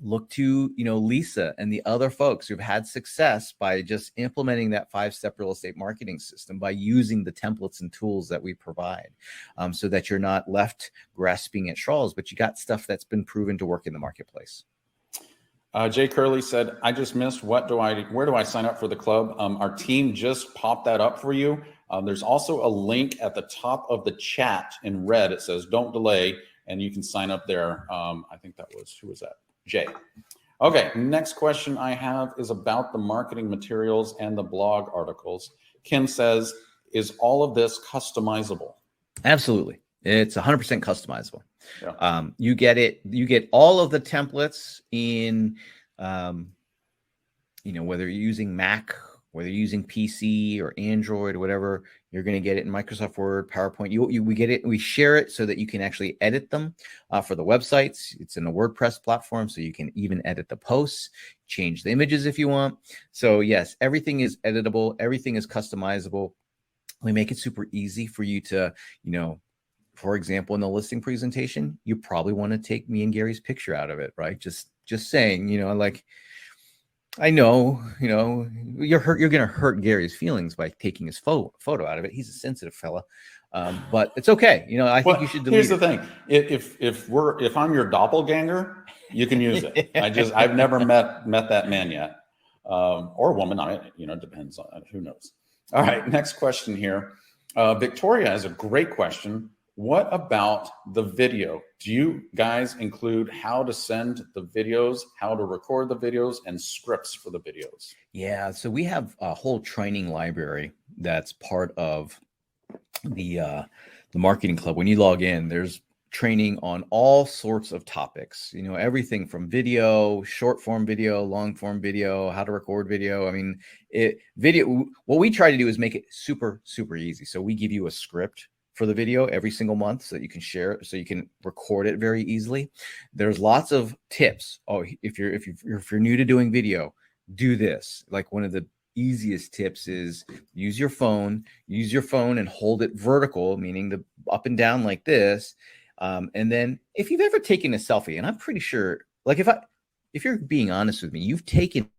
S1: look to, Lisa and the other folks who've had success by just implementing that 5-step real estate marketing system, by using the templates and tools that we provide, so that you're not left grasping at straws, but you got stuff that's been proven to work in the marketplace.
S2: Jay Curley said, I just missed, where do I sign up for the club? Our team just popped that up for you. There's also a link at the top of the chat in red. It says, don't delay, and you can sign up there. I think who was that? Jay. Okay, next question I have is about the marketing materials and the blog articles. Ken says, is all of this customizable?
S1: Absolutely. It's 100% customizable.
S2: Yeah.
S1: You get all of the templates in, whether you're using Mac, whether you're using PC or Android or whatever, you're going to get it in Microsoft Word, PowerPoint. We get it, we share it so that you can actually edit them for the websites. It's in a WordPress platform, so you can even edit the posts, change the images if you want. So yes, everything is editable. Everything is customizable. We make it super easy for you to, for example, in the listing presentation, you probably want to take me and Gary's picture out of it, right? Just saying, like, I know, you're going to hurt Gary's feelings by taking his photo out of it. He's a sensitive fella, but it's okay. I think you should delete
S2: Here's the thing: if I'm your doppelganger, you can use it. I've never met that man yet, or woman. Depends on who knows. All right, next question here. Victoria has a great question. What about the video? Do you guys include how to send the videos, how to record the videos, and scripts for the videos?
S1: Yeah, so we have a whole training library that's part of the marketing club. When you log in, there's training on all sorts of topics, everything from video, short form video, long form video, how to record video. I mean, what we try to do is make it super, super easy. So we give you a script for the video every single month so that you can share it, so you can record it very easily. There's lots of tips. Oh, if you're new to doing video, do this. Like, one of the easiest tips is use your phone and hold it vertical, meaning the up and down like this. And then if you've ever taken a selfie, and I'm pretty sure, like, if you're being honest with me, you've taken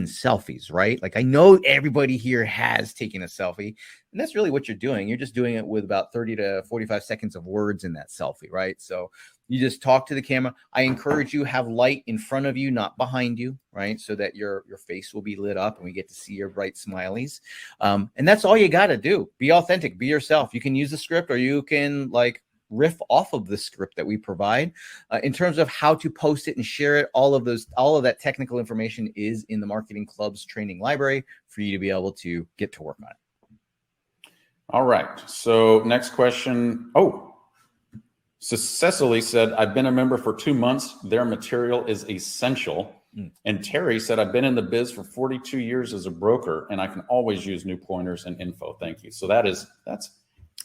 S1: selfies, right? Like, I know everybody here has taken a selfie, and that's really what you're doing. You're just doing it with about 30 to 45 seconds of words in that selfie, right? So you just talk to the camera. I encourage you, have light in front of you, not behind you, right? So that your face will be lit up and we get to see your bright smileys. And that's all you got to do. Be authentic, be yourself. You can use the script, or you can riff off of the script that we provide. In terms of how to post it and share it, all of that technical information is in the Marketing Club's training library for you to be able to get to work on it.
S2: All right. So next question. So Cecily said, I've been a member for 2 months. Their material is essential. And Terry said, I've been in the biz for 42 years as a broker, and I can always use new pointers and info. Thank you. So that's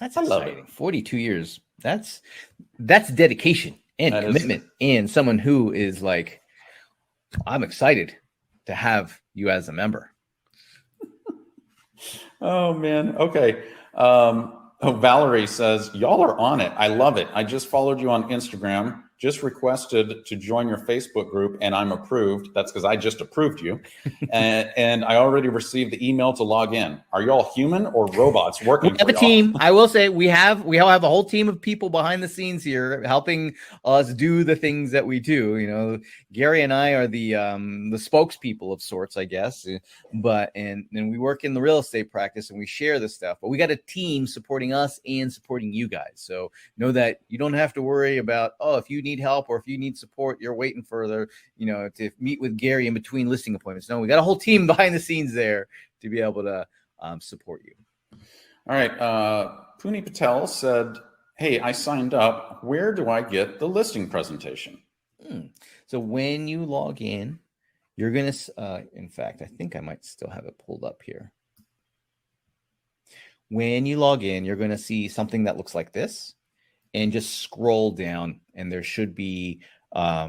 S1: exciting. 42 years. That's dedication and commitment, and someone who is like, I'm excited to have you as a member.
S2: Oh man. Okay. Valerie says, y'all are on it. I love it. I just followed you on Instagram, just requested to join your Facebook group, and I'm approved. That's because I just approved you. and I already received the email to log in. Are y'all human or robots working?
S1: We have a team. I will say we all have a whole team of people behind the scenes here helping us do the things that we do. Gary and I are the spokespeople of sorts, I guess. But and we work in the real estate practice and we share the stuff. But we got a team supporting us and supporting you guys. So know that you don't have to worry about, if you need need help or if you need support, you're waiting for to meet with Gary in between listing appointments. No, we got a whole team behind the scenes there to be able to support you.
S2: All right. Puni Patel said, hey, I signed up. Where do I get the listing presentation?
S1: So when you log in, you're going to, in fact, I think I might still have it pulled up here. When you log in, you're going to see something that looks like this, and just scroll down and there should be a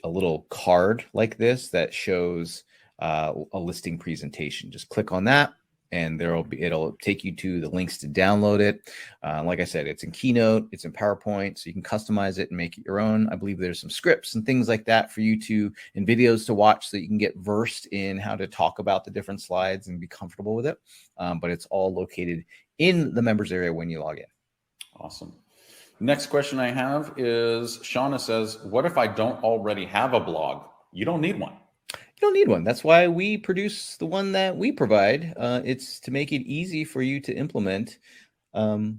S1: little card like this that shows a listing presentation. Just click on that and it'll take you to the links to download it. Like I said, it's in Keynote, it's in PowerPoint, so you can customize it and make it your own. I believe there's some scripts and things like that for you and videos to watch so you can get versed in how to talk about the different slides and be comfortable with it. But it's all located in the members area when you log in.
S2: Awesome. Next question I have is Shauna says, what if I don't already have a blog? You don't need one.
S1: You don't need one. That's why we produce the one that we provide. It's to make it easy for you to implement the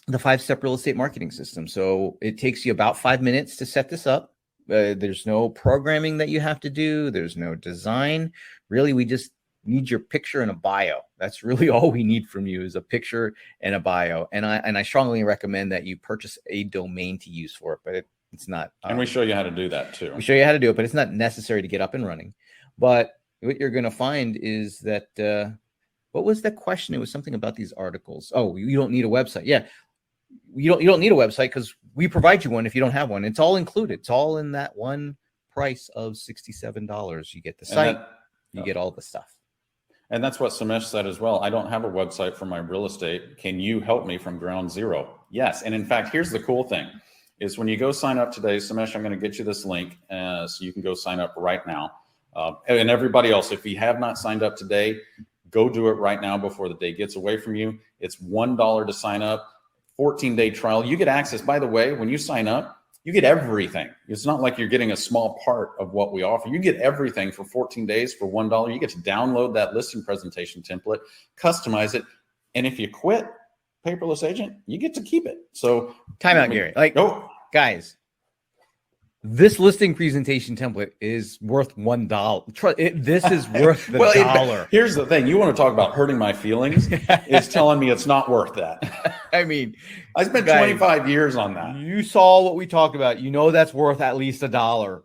S1: 5-step real estate marketing system. So it takes you about 5 minutes to set this up. There's no programming that you have to do. There's no design. Really, we just need your picture and a bio. That's really all we need from you is a picture and a bio. And I strongly recommend that you purchase a domain to use for it, but it's not.
S2: And we show you how to do that too.
S1: We show you how to do it, but it's not necessary to get up and running. But what you're going to find is that, what was the question? It was something about these articles. Oh, you don't need a website. Yeah. You don't need a website because we provide you one if you don't have one. It's all included. It's all in that one price of $67. You get the site, you get all the stuff.
S2: And that's what Samesh said as well. I don't have a website for my real estate. Can you help me from ground zero? Yes. And in fact, here's the cool thing is when you go sign up today, Samesh, I'm going to get you this link so you can go sign up right now. And everybody else, if you have not signed up today, go do it right now before the day gets away from you. It's $1 to sign up, 14-day trial. You get access. By the way, when you sign up, you get everything. It's not like you're getting a small part of what we offer. You get everything for 14 days for $1. You get to download that listing presentation template, customize it. And if you quit Paperless Agent, you get to keep it. So
S1: time out, Gary. Guys, this listing presentation template is worth $1. This is worth the dollar.
S2: Here's the thing. You want to talk about hurting my feelings? It's telling me it's not worth that.
S1: I mean,
S2: I spent 25 years on that.
S1: You saw what we talked about. You know that's worth at least $1.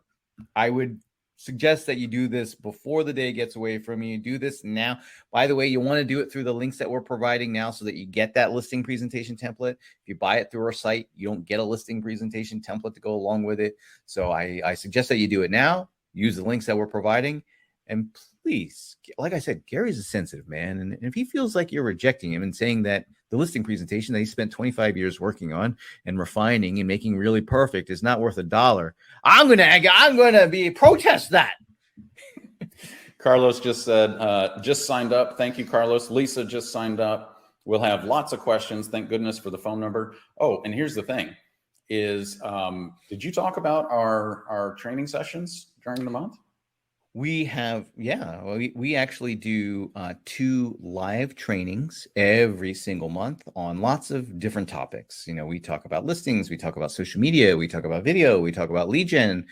S1: I would suggest that you do this before the day gets away from you. Do this now. By the way, you want to do it through the links that we're providing now so that you get that listing presentation template. If you buy it through our site, you don't get a listing presentation template to go along with it. So I suggest that you do it now. Use the links that we're providing. And please, like I said, Gary's a sensitive man. And if he feels like you're rejecting him and saying that the listing presentation that he spent 25 years working on and refining and making really perfect is not worth $1, I'm gonna protest that.
S2: Carlos just said, just signed up. Thank you, Carlos. Lisa just signed up. We'll have lots of questions. Thank goodness for the phone number. Oh, and here's the thing is, did you talk about our training sessions during the month?
S1: We have, we actually do 2 live trainings every single month on lots of different topics. You know, we talk about listings, we talk about social media, we talk about video, we talk about lead gen,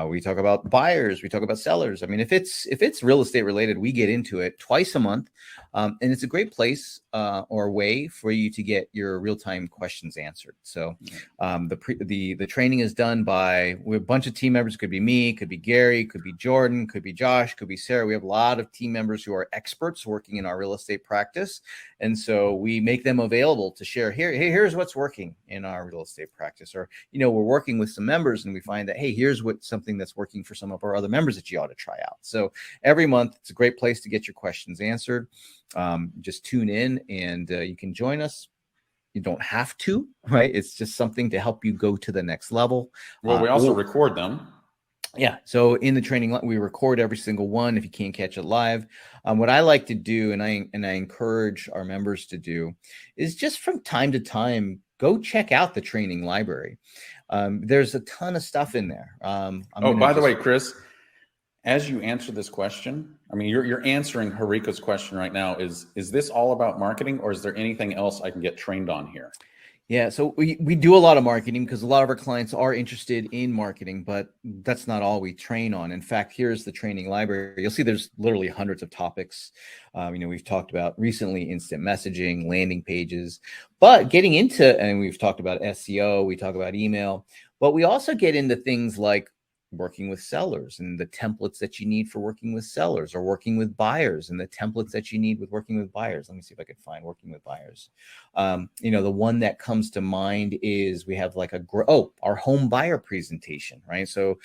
S1: we talk about buyers, we talk about sellers. I mean, if it's real estate related, we get into it twice a month, and it's a great place or way for you to get your real-time questions answered. So the training is done by a bunch of team members. Could be me, could be Gary, could be Jordan, could be Josh, could be Sarah. We have a lot of team members who are experts working in our real estate practice, and so we make them available to share. Here's what's working in our real estate practice, or we're working with some members and we find that here's something that's working for some of our other members that you ought to try out. So every month, it's a great place to get your questions answered. Just tune in and you can join us. You don't have to, right? It's just something to help you go to the next level.
S2: Well, we also record them.
S1: Yeah. So in the training, we record every single one if you can't catch it live. What I like to do, and I encourage our members to do, is just from time to time, go check out the training library. There's a ton of stuff in there.
S2: By the way, Chris, as you answer this question, I mean, you're answering Harika's question right now. Is this all about marketing, or is there anything else I can get trained on here?
S1: Yeah, so we do a lot of marketing because a lot of our clients are interested in marketing, but that's not all we train on. In fact, here's the training library. You'll see there's literally hundreds of topics. We've talked about recently instant messaging, landing pages, but getting into, and we've talked about SEO, we talk about email, but we also get into things like working with sellers and the templates that you need for working with sellers, or working with buyers and the templates that you need with working with buyers. Let me see if I can find working with buyers. The one that comes to mind is we have like our home buyer presentation, right? So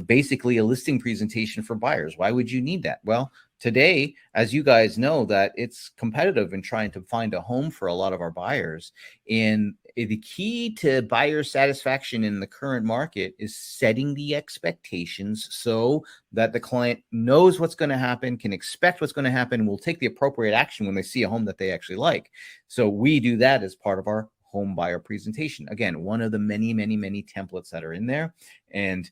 S1: basically a listing presentation for buyers. Why would you need that? Well, today, as you guys know, that it's competitive in trying to find a home for a lot of our buyers. And the key to buyer satisfaction in the current market is setting the expectations so that the client knows what's going to happen, can expect what's going to happen, and will take the appropriate action when they see a home that they actually like. So we do that as part of our home buyer presentation. Again, one of the many, many, many templates that are in there. And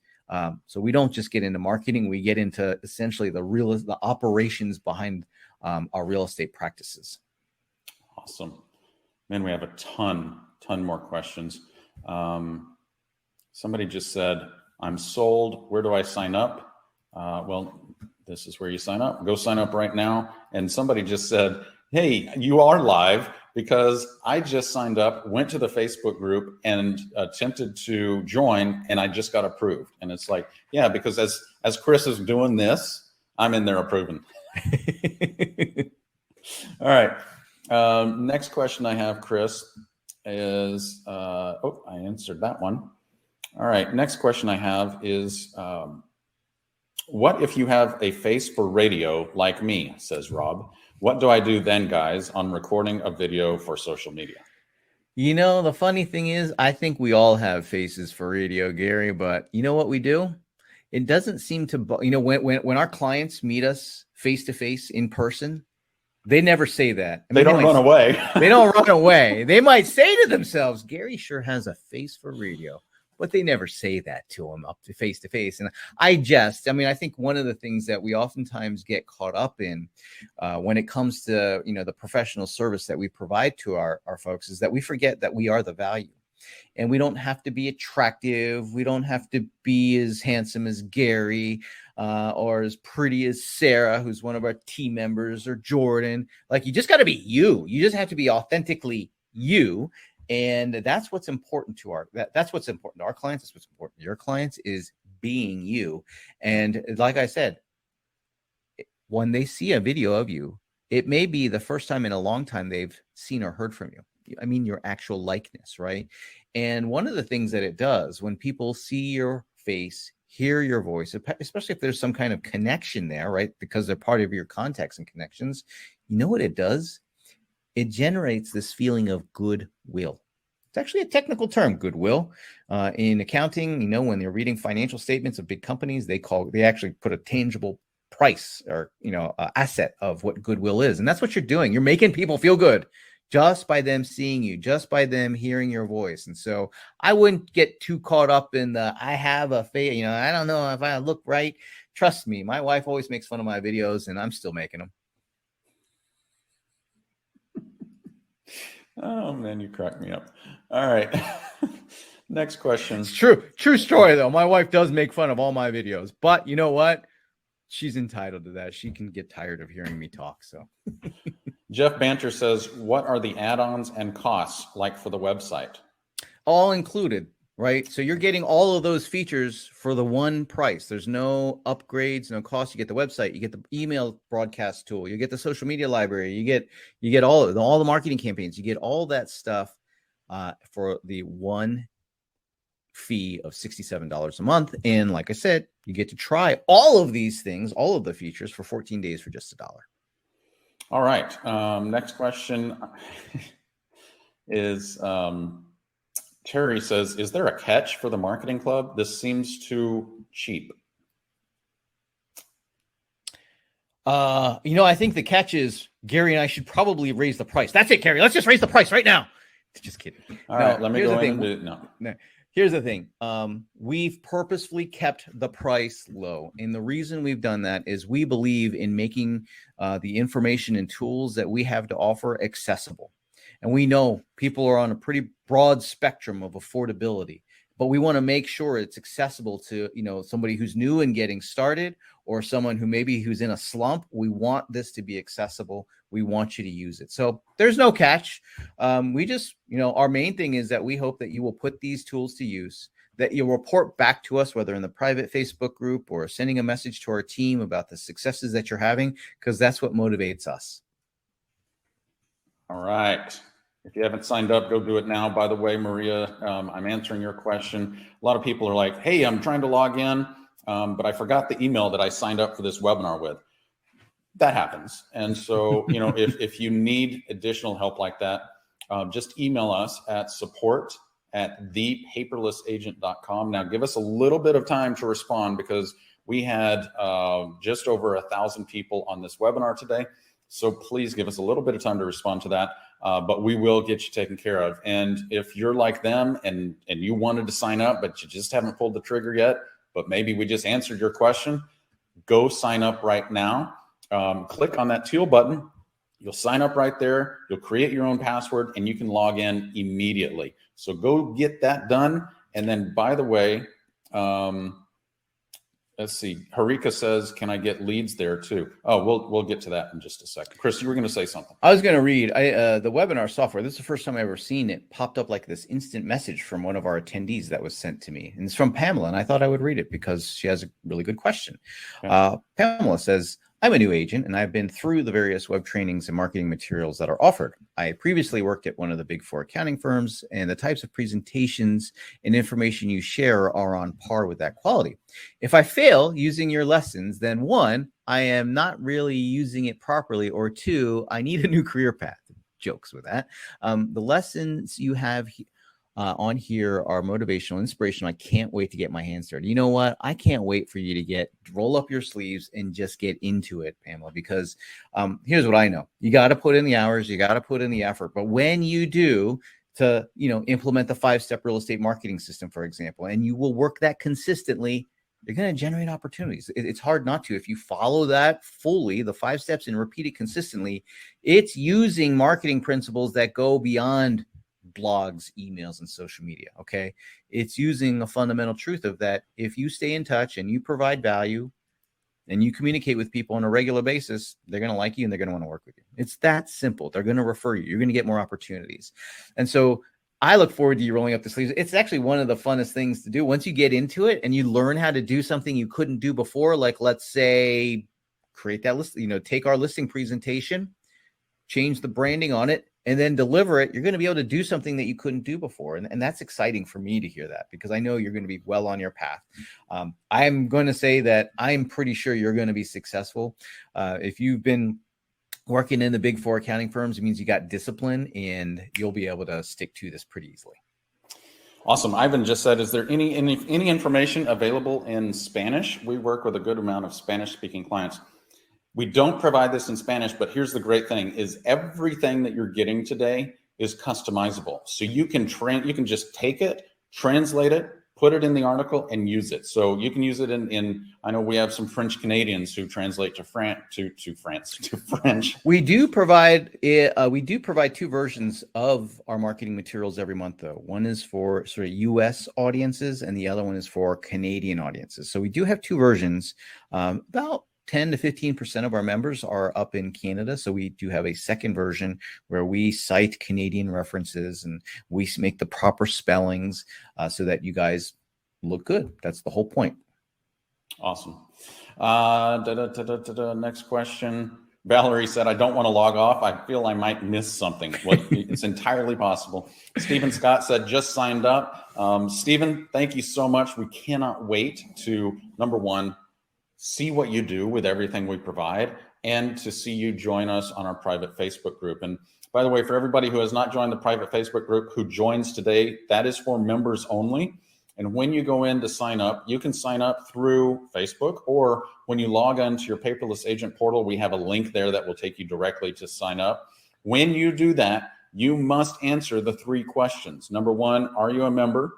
S1: so we don't just get into marketing, we get into essentially the operations behind our real estate practices.
S2: Awesome. Man, we have a ton more questions. Somebody just said, I'm sold. Where do I sign up? Well, this is where you sign up. Go sign up right now. And somebody just said, hey, you are live, because I just signed up, went to the Facebook group and attempted to join, and I just got approved. And it's like, yeah, because as Chris is doing this, I'm in there approving. All right. Next question I have, Chris, is, I answered that one. All right. Next question I have is, what if you have a face for radio like me, says Rob. What do I do then, guys, on recording a video for social media?
S1: The funny thing is, I think we all have faces for radio, Gary, but you know what we do? It doesn't seem to, when our clients meet us face to face in person, they never say that.
S2: They don't run away.
S1: They don't run away. They might say to themselves, Gary sure has a face for radio, but they never say that to them up to face. And I think one of the things that we oftentimes get caught up in when it comes to, the professional service that we provide to our folks is that we forget that we are the value. And we don't have to be attractive. We don't have to be as handsome as Gary or as pretty as Sarah, who's one of our team members, or Jordan. Like, you just got to be you. You just have to be authentically you. And that's what's important to that's what's important to our clients. That's what's important to your clients, is being you. And like I said, when they see a video of you, it may be the first time in a long time they've seen or heard from you. I mean, your actual likeness, right? And one of the things that it does when people see your face, hear your voice, especially if there's some kind of connection there, right? Because they're part of your contacts and connections, you know what it does? It generates this feeling of goodwill. It's actually a technical term, goodwill. In accounting, when they're reading financial statements of big companies, they actually put a tangible price or, asset of what goodwill is. And that's what you're doing. You're making people feel good just by them seeing you, just by them hearing your voice. And so I wouldn't get too caught up in I have a face, I don't know if I look right. Trust me, my wife always makes fun of my videos and I'm still making them.
S2: Oh man, you cracked me up. All right. Next question.
S1: It's true story though. My wife does make fun of all my videos, but you know what? She's entitled to that. She can get tired of hearing me talk. So
S2: Jeff Banter says, what are the add-ons and costs like for the website?
S1: All included, right? So you're getting all of those features for the one price. There's no upgrades, no cost. You get the website, you get the email broadcast tool, you get the social media library, you get all the marketing campaigns, you get all that stuff for the one fee of $67 a month. And like I said, you get to try all of these things, all of the features for 14 days for just $1.
S2: All right. Next question is Terry says, is there a catch for the marketing club? This seems too cheap.
S1: I think the catch is Gary and I should probably raise the price. That's it, Gary. Let's just raise the price right now. Just kidding.
S2: All right. Let me go into
S1: no. Here's the thing. We've purposefully kept the price low. And the reason we've done that is we believe in making the information and tools that we have to offer accessible. And we know people are on a pretty broad spectrum of affordability, but we want to make sure it's accessible to, somebody who's new and getting started, or someone who's in a slump. We want this to be accessible. We want you to use it. So there's no catch. We just, our main thing is that we hope that you will put these tools to use, that you'll report back to us, whether in the private Facebook group or sending a message to our team about the successes that you're having, because that's what motivates us.
S2: All right. If you haven't signed up, go do it now. By the way, Maria, I'm answering your question. A lot of people are like, hey, I'm trying to log in, but I forgot the email that I signed up for this webinar with. That happens. And so, if you need additional help like that, just email us at support@thepaperlessagent.com. Now, give us a little bit of time to respond, because we had just over 1,000 people on this webinar today. So please give us a little bit of time to respond to that, but we will get you taken care of. And if you're like them and you wanted to sign up, but you just haven't pulled the trigger yet, but maybe we just answered your question, go sign up right now. Click on that teal button. You'll sign up right there. You'll create your own password and you can log in immediately. So go get that done. And then, by the way, let's see. Harika says, can I get leads there too? Oh, we'll get to that in just a second. Chris, you were going to say something.
S1: I was going to read the webinar software. This is the first time I've ever seen it popped up like this instant message from one of our attendees that was sent to me. And it's from Pamela. And I thought I would read it because she has a really good question. Okay. Pamela says, I'm a new agent and I've been through the various web trainings and marketing materials that are offered. I previously worked at one of the big 4 accounting firms, and the types of presentations and information you share are on par with that quality. If I fail using your lessons, then 1, I am not really using it properly, or 2, I need a new career path. Jokes with that. The lessons you have on here are motivational, inspirational. I can't wait to get my hands dirty. You know what? I can't wait for you to roll up your sleeves and just get into it, Pamela, because here's what I know. You got to put in the hours, you got to put in the effort. But when you do, to, implement the 5-step real estate marketing system, for example, and you will work that consistently, you're going to generate opportunities. It's hard not to. If you follow that fully, the 5 steps, and repeat it consistently, it's using marketing principles that go beyond blogs, emails, and social media. Okay. It's using a fundamental truth of that. If you stay in touch and you provide value and you communicate with people on a regular basis, they're going to like you and they're going to want to work with you. It's that simple. They're going to refer you. You're going to get more opportunities. And so I look forward to you rolling up the sleeves. It's actually one of the funnest things to do. Once you get into it and you learn how to do something you couldn't do before, like let's say create that list, take our listing presentation, change the branding on it, and then deliver it, you're going to be able to do something that you couldn't do before. And that's exciting for me to hear that, because I know you're going to be well on your path. I'm going to say that I'm pretty sure you're going to be successful. If you've been working in the big 4 accounting firms, it means you got discipline and you'll be able to stick to this pretty easily.
S2: Awesome. Ivan just said, is there any information available in Spanish? We work with a good amount of Spanish-speaking clients. We don't provide this in Spanish, but here's the great thing is everything that you're getting today is customizable. So you can just take it, translate it, put it in the article and use it. So you can use it in I know we have some French Canadians who translate to French. We do provide
S1: 2 versions of our marketing materials every month, though. One is for sort of US audiences and the other one is for Canadian audiences. So we do have 2 versions. About 10 to 15% of our members are up in Canada. So we do have a second version where we cite Canadian references and we make the proper spellings so that you guys look good. That's the whole point.
S2: Awesome. Next question. Valerie said, I don't want to log off. I feel I might miss something. Well, it's entirely possible. Stephen Scott said, just signed up. Stephen, thank you so much. We cannot wait to, number 1, see what you do with everything we provide, and to see you join us on our private Facebook group. And by the way, for everybody who has not joined the private Facebook group who joins today, that is for members only. And when you go in to sign up, you can sign up through Facebook, or when you log on to your Paperless Agent portal, we have a link there that will take you directly to sign up. When you do that, you must answer the 3 questions. Number 1, are you a member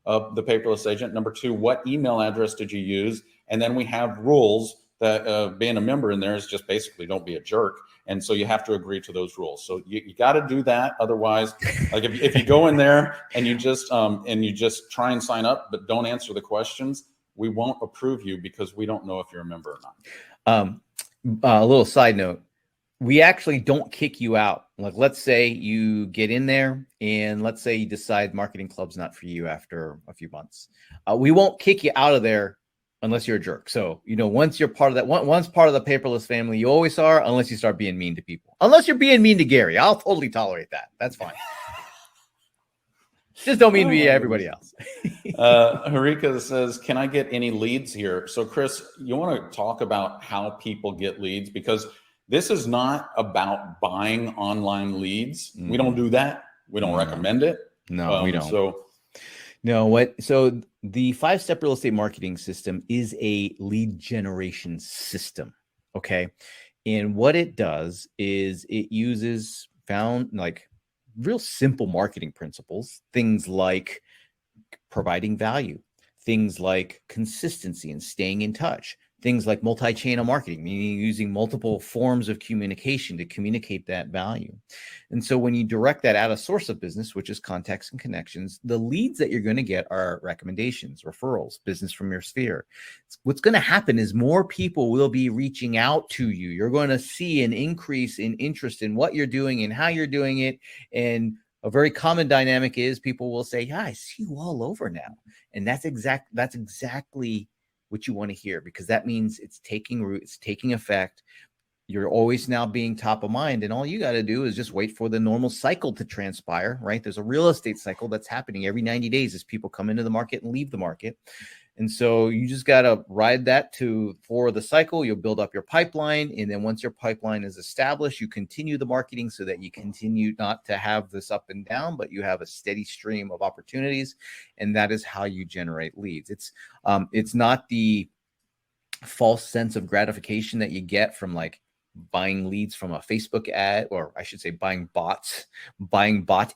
S2: of the Paperless Agent? Number 2, what email address did you use? And then we have rules that being a member in there is just basically don't be a jerk. And so you have to agree to those rules. So you got to do that. Otherwise, like if you go in there and you just try and sign up, but don't answer the questions, we won't approve you because we don't know if you're a member or not.
S1: A little side note. We actually don't kick you out. Like, let's say you get in there and let's say you decide Marketing Club's not for you after a few months. We won't kick you out of there unless you're a jerk. So, once you're part of that, once part of the paperless family, you always are, unless you start being mean to people. Unless you're being mean to Gary. I'll totally tolerate that. That's fine. Just don't mean to be everybody else.
S2: Harika says, can I get any leads here? So, Chris, you want to talk about how people get leads? Because this is not about buying online leads. We don't do that. We don't recommend it.
S1: No, we don't. So the 5-step real estate marketing system is a lead generation system. Okay. And what it does is it uses real simple marketing principles, things like providing value, things like consistency and staying in touch, things like multi-channel marketing, meaning using multiple forms of communication to communicate that value. And so when you direct that at a source of business, which is contacts and connections, the leads that you're going to get are recommendations, referrals, business from your sphere. What's going to happen is more people will be reaching out to you. You're going to see an increase in interest in what you're doing and how you're doing it. And a very common dynamic is people will say, yeah, I see you all over now. And that's exactly what you want to hear, because that means it's taking root, it's taking effect. You're always now being top of mind, and all you got to do is just wait for the normal cycle to transpire, right? There's a real estate cycle that's happening every 90 days as people come into the market and leave the market. And so you just got to ride that for the cycle. You'll build up your pipeline. And then once your pipeline is established, you continue the marketing so that you continue not to have this up and down, but you have a steady stream of opportunities. And that is how you generate leads. It's not the false sense of gratification that you get from like buying leads from a Facebook ad, or I should say buying bot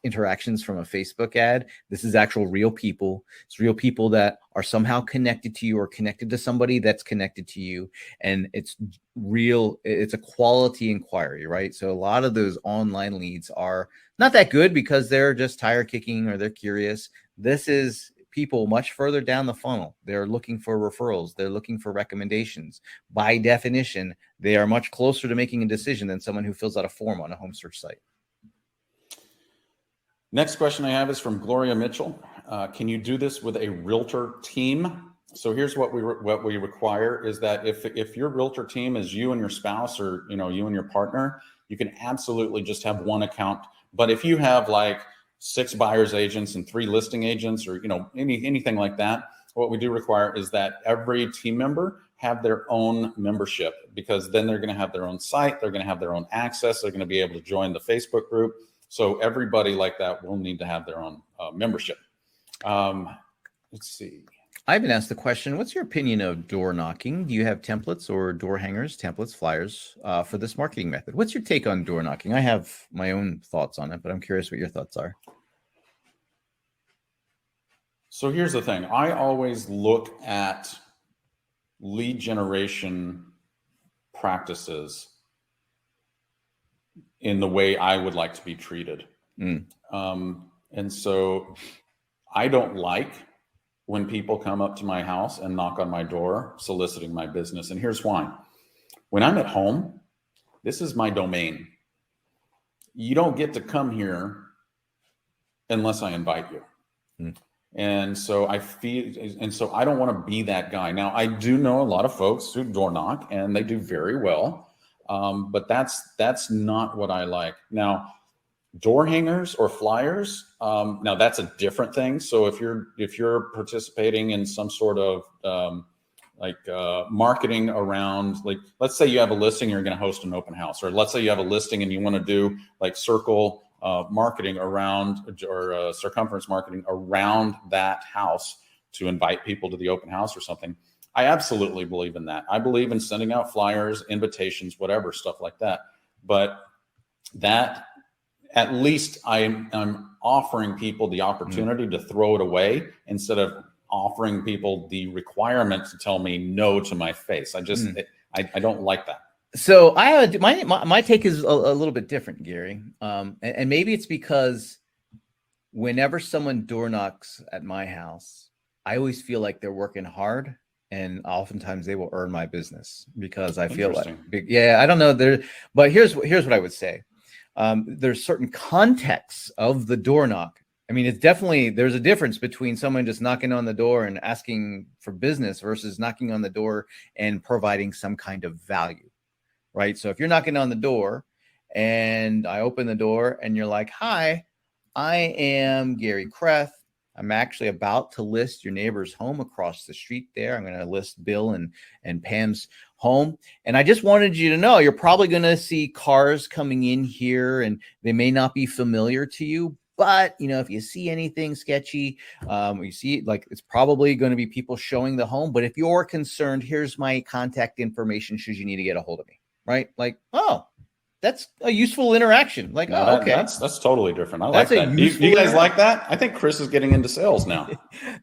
S1: interactions from a Facebook ad. This is actual real people. It's real people that are somehow connected to you or connected to somebody that's connected to you. And it's real. It's a quality inquiry, right? So a lot of those online leads are not that good because they're just tire kicking or they're curious. This is people much further down the funnel. They're looking for referrals. They're looking for recommendations. By definition, they are much closer to making a decision than someone who fills out a form on a home search site.
S2: Next question I have is from Gloria Mitchell. Can you do this with a realtor team? So here's what we require is that if your realtor team is you and your spouse, or you and your partner, you can absolutely just have one account. But if you have like 6 buyer's agents and 3 listing agents, or anything like that, what we do require is that every team member have their own membership, because then they're going to have their own site, they're going to have their own access, they're going to be able to join the Facebook group. So everybody like that will need to have their own membership. Let's see.
S1: I haven't asked the question, what's your opinion of door knocking? Do you have templates or door hangers, templates, flyers for this marketing method? What's your take on door knocking? I have my own thoughts on it, but I'm curious what your thoughts are.
S2: So here's the thing. I always look at lead generation practices in the way I would like to be treated. And so I don't like when people come up to my house and knock on my door soliciting my business. And here's why. When I'm at home, this is my domain. You don't get to come here unless I invite you. And so I don't want to be that guy. Now, I do know a lot of folks who door knock and they do very well. But that's not what I like. Now, door hangers or flyers, now that's a different thing. So if you're participating in some sort of marketing around, like, let's say you have a listing, you're going to host an open house, or let's say you have a listing and you want to do like circle marketing around, or circumference marketing around that house to invite people to the open house or something. I absolutely believe in that. I believe in sending out flyers, invitations, whatever, stuff like that. But that, at least I'm offering people the opportunity to throw it away instead of offering people the requirement to tell me no to my face. I don't like that.
S1: So I have my take is a little bit different, Gary. And maybe it's because whenever someone door knocks at my house, I always feel like they're working hard, and oftentimes they will earn my business because I feel like, yeah, I don't know there, but here's what I would say. There's certain contexts of the door knock. I mean, it's definitely, there's a difference between someone just knocking on the door and asking for business versus knocking on the door and providing some kind of value. Right. So if you're knocking on the door and I open the door and you're like, hi, I am Gary Kreth. I'm actually about to list your neighbor's home across the street there. I'm going to list Bill and Pam's home. And I just wanted you to know, you're probably going to see cars coming in here and they may not be familiar to you. But, you know, if you see anything sketchy, you see, like, it's probably going to be people showing the home. But if you're concerned, here's my contact information should you need to get a hold of me. Right? Like, oh, that's a useful interaction. Like,
S2: no,
S1: okay,
S2: that's totally different. I like that. You guys like that? I think Chris is getting into sales now.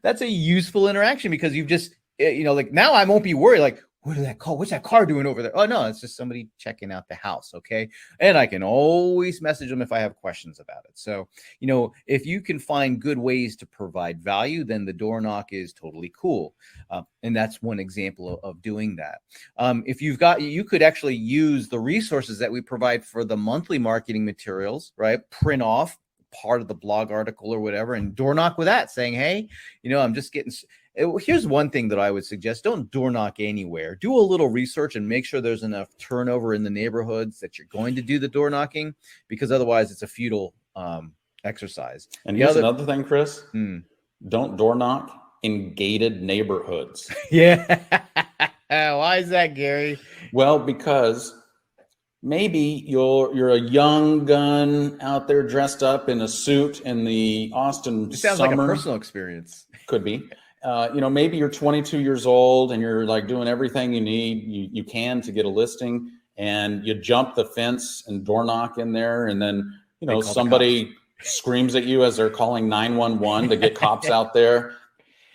S1: That's a useful interaction because you've just, you know, like, now I won't be worried. Like, what is that call? What's that car doing over there? Oh no, it's just somebody checking out the house. Okay. And I can always message them if I have questions about it. So, you know, if you can find good ways to provide value, then the door knock is totally cool. And that's one example of doing that. If you've got, you could actually use the resources that we provide for the monthly marketing materials, right? Print off part of the blog article or whatever and door knock with that, saying, hey, you know, I'm just getting, here's one thing that I would suggest. Don't door knock anywhere. Do a little research and make sure there's enough turnover in the neighborhoods that you're going to do the door knocking, because otherwise it's a futile exercise.
S2: And here's another thing, Chris. Don't door knock in gated neighborhoods.
S1: Yeah. Why is that, Gary?
S2: Well, because maybe you're a young gun out there dressed up in a suit in the Austin
S1: sounds
S2: summer.
S1: Like a personal experience.
S2: Could be. You know, maybe you're 22 years old and you're like doing everything you can to get a listing, and you jump the fence and door knock in there, and then, you know, somebody screams at you as they're calling 911 to get cops out there.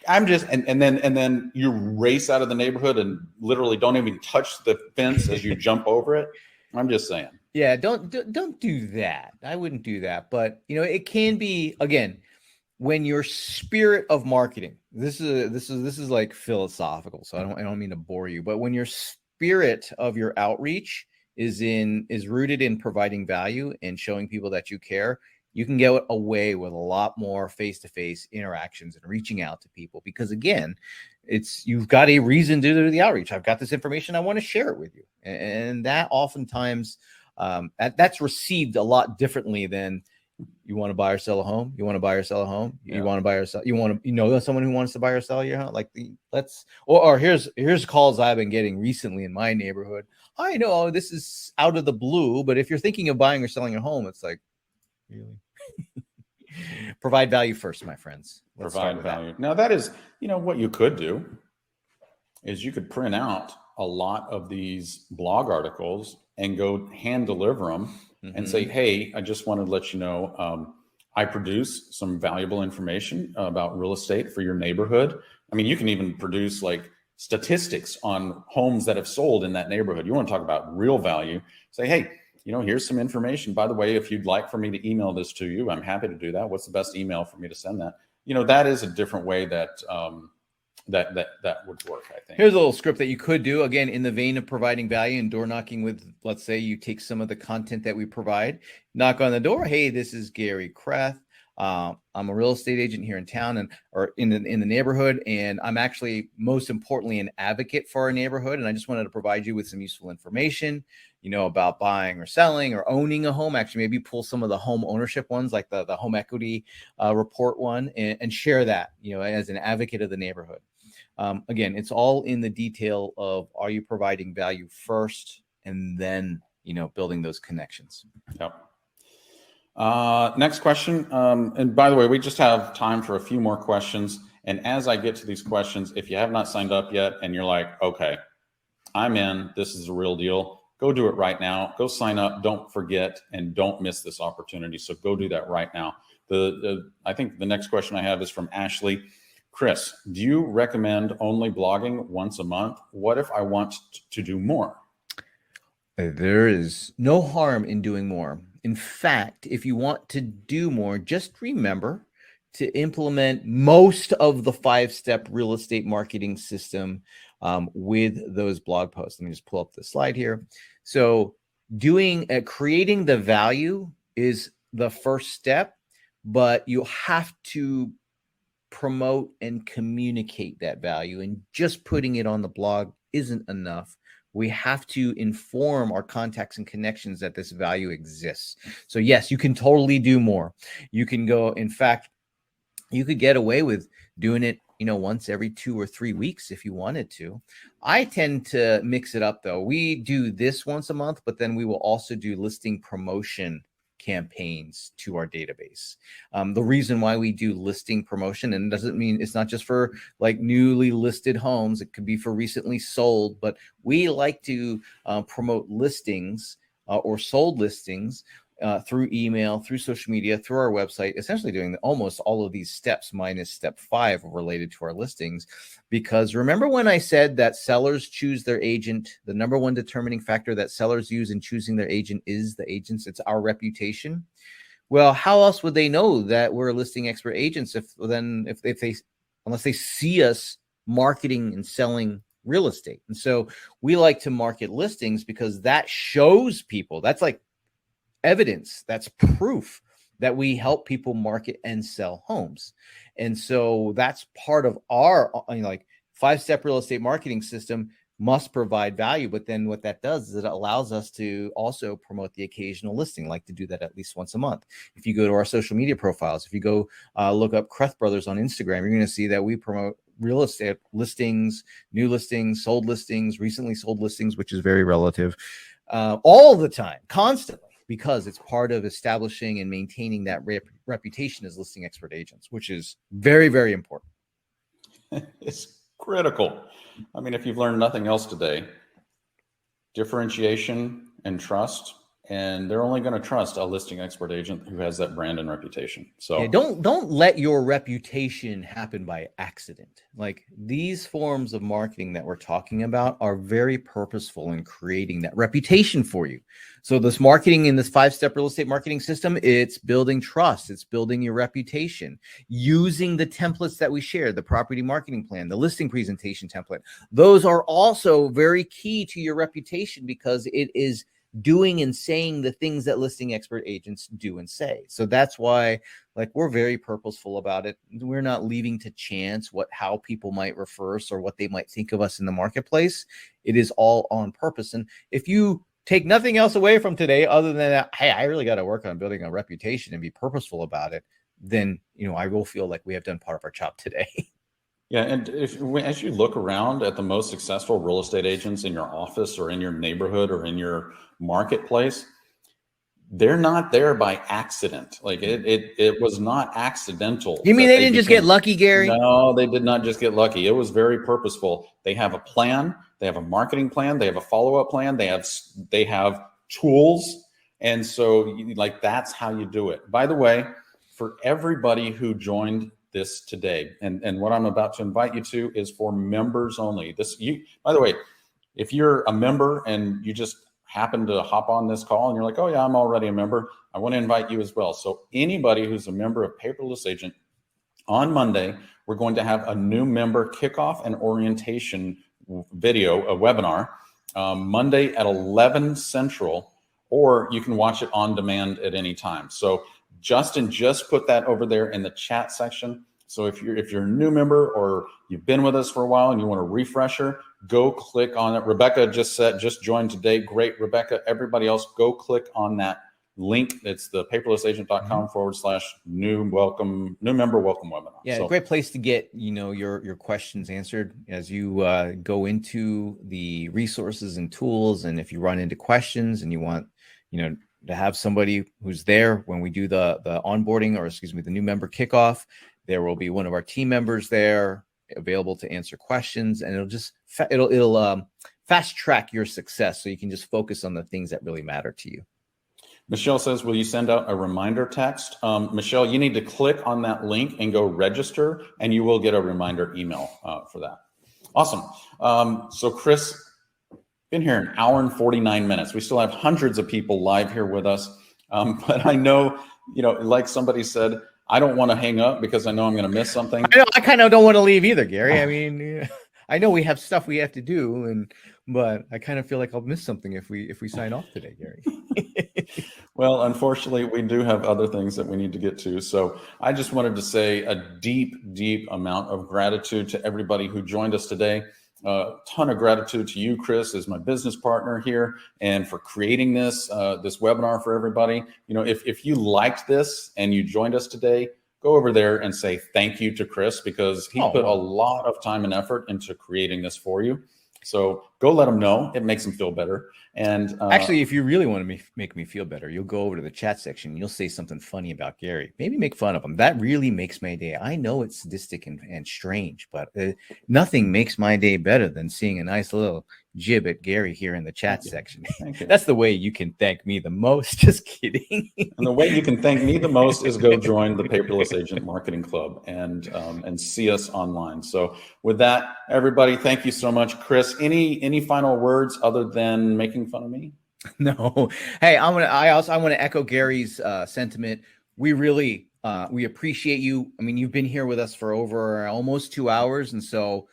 S2: I'm just, and then you race out of the neighborhood and literally don't even touch the fence as you jump over it. I'm just saying.
S1: Yeah, don't do that. I wouldn't do that. But, you know, it can be, again, when your spirit of marketing, this is like philosophical, so I don't mean to bore you, but when your spirit of your outreach is rooted in providing value and showing people that you care, you can get away with a lot more face-to-face interactions and reaching out to people, because again, you've got a reason to do the outreach. I've got this information, I want to share it with you. And that oftentimes that's received a lot differently than, you want to buy or sell a home? You want to buy or sell a home? You want to buy or sell? You want to, you know, someone who wants to buy or sell your home? Like, or here's calls I've been getting recently in my neighborhood. I know this is out of the blue, but if you're thinking of buying or selling a home, it's like, really? Provide value first, my friends.
S2: Provide value. Now that is, you know, what you could do is you could print out a lot of these blog articles and go hand deliver them. And say, hey, I just wanted to let you know, I produce some valuable information about real estate for your neighborhood. I mean, you can even produce like statistics on homes that have sold in that neighborhood. You want to talk about real value. Say, hey, you know, here's some information. By the way, if you'd like for me to email this to you, I'm happy to do that. What's the best email for me to send that? You know, that is a different way that that would work, I think.
S1: Here's a little script that you could do, again, in the vein of providing value and door knocking with, let's say you take some of the content that we provide, knock on the door. Hey, this is Gary Kreth. I'm a real estate agent here in town or in the neighborhood. And I'm actually, most importantly, an advocate for our neighborhood. And I just wanted to provide you with some useful information, you know, about buying or selling or owning a home. Actually, maybe pull some of the home ownership ones, like the home equity report one, and share that, you know, as an advocate of the neighborhood. Again, it's all in the detail of, are you providing value first, and then, you know, building those connections.
S2: Yep. Next question. And by the way, we just have time for a few more questions. And as I get to these questions, if you have not signed up yet and you're like, okay, I'm in, this is a real deal, go do it right now. Go sign up. Don't forget, and don't miss this opportunity. So go do that right now. I think the next question I have is from Ashley. Chris, do you recommend only blogging once a month? What if I want to do more?
S1: There is no harm in doing more. In fact, if you want to do more, just remember to implement most of the 5-step real estate marketing system with those blog posts. Let me just pull up the slide here. So creating the value is the first step, but you have to promote and communicate that value, and just putting it on the blog isn't enough. We have to inform our contacts and connections that this value exists. So yes, you can totally do more. You can go, in fact, you could get away with doing it, once every 2 or 3 weeks if you wanted to. I tend to mix it up though. We do this once a month, but then we will also do listing promotion campaigns to our database. The reason why we do listing promotion, and it doesn't mean it's not just for like newly listed homes, it could be for recently sold, but we like to promote listings or sold listings through email, through social media, through our website, essentially doing almost all of these steps minus step 5 related to our listings. Because remember when I said that sellers choose their agent, the number one determining factor that sellers use in choosing their agent is the agents, it's our reputation. Well, how else would they know that we're listing expert agents unless they see us marketing and selling real estate? And so we like to market listings because that shows people, that's like evidence, that's proof that we help people market and sell homes. And so that's part of our 5-step real estate marketing system must provide value. But then what that does is it allows us to also promote the occasional listing, like to do that at least once a month. If you go to our social media profiles, if you go look up Kreth Brothers on Instagram, you're going to see that we promote real estate listings, new listings, sold listings, recently sold listings, which is very relative, all the time, constantly, because it's part of establishing and maintaining that reputation as listing expert agents, which is very, very important.
S2: It's critical. I mean, if you've learned nothing else today, differentiation and trust, and they're only going to trust a listing expert agent who has that brand and reputation. So
S1: yeah, don't let your reputation happen by accident. Like, these forms of marketing that we're talking about are very purposeful in creating that reputation for you. So this marketing in this 5-step real estate marketing system, it's building trust, it's building your reputation, using the templates that we share, the property marketing plan, the listing presentation template. Those are also very key to your reputation because it is doing and saying the things that listing expert agents do and say. So that's why, we're very purposeful about it. We're not leaving to chance how people might refer us or what they might think of us in the marketplace. It is all on purpose. And if you take nothing else away from today, other than that, hey, I really got to work on building a reputation and be purposeful about it, then, I will feel like we have done part of our job today.
S2: Yeah, and as you look around at the most successful real estate agents in your office or in your neighborhood or in your marketplace, they're not there by accident. Like it was not accidental.
S1: You mean they didn't just get lucky, Gary?
S2: No, they did not just get lucky. It was very purposeful. They have a plan. They have a marketing plan. They have a follow-up plan. They have tools. And so that's how you do it. By the way, for everybody who joined this today, and what I'm about to invite you to is for members only. By the way, if you're a member and you just happen to hop on this call and you're like, oh yeah, I'm already a member, I want to invite you as well. So anybody who's a member of Paperless Agent, on Monday, we're going to have a new member kickoff and orientation video, a webinar, Monday at 11 Central, or you can watch it on demand at any time. So Justin just put that over there in the chat section. So if you're a new member or you've been with us for a while and you want a refresher, go click on it. Rebecca just joined today. Great, Rebecca. Everybody else, go click on that link. It's the paperlessagent.com/new member welcome webinar.
S1: Yeah, so, great place to get your questions answered as you go into the resources and tools. And if you run into questions and you want to have somebody who's there when we do the onboarding, or the new member kickoff, there will be one of our team members there available to answer questions, and it'll fast track your success so you can just focus on the things that really matter to you.
S2: Michelle says, will you send out a reminder text? Michelle, you need to click on that link and go register, and you will get a reminder email for that. Awesome. So Chris, been here an hour and 49 minutes. We still have hundreds of people live here with us. But I know, like somebody said, I don't want to hang up because I know I'm going to miss something.
S1: I kind of don't want to leave either, Gary. I mean, I know we have stuff we have to do, but I kind of feel like I'll miss something if we sign off today, Gary.
S2: Well, unfortunately, we do have other things that we need to get to. So I just wanted to say a deep, deep amount of gratitude to everybody who joined us today. A ton of gratitude to you, Chris, as my business partner here, and for creating this webinar for everybody. If you liked this and you joined us today, go over there and say thank you to Chris, because he put a lot of time and effort into creating this for you. So go let him know. It makes him feel better. And
S1: actually, if you really want to make me feel better, you'll go over to the chat section. And you'll say something funny about Gary. Maybe make fun of him. That really makes my day. I know it's sadistic and strange, but nothing makes my day better than seeing a nice little jib at Gary here in the chat section. That's the way you can thank me the most. Just kidding.
S2: And the way you can thank me the most is go join the Paperless Agent Marketing Club and see us online. So with that, everybody, thank you so much. Chris, any final words other than making fun of me?
S1: No. Hey, I want to echo Gary's sentiment. We really we appreciate you. I mean, you've been here with us for over almost 2 hours, and so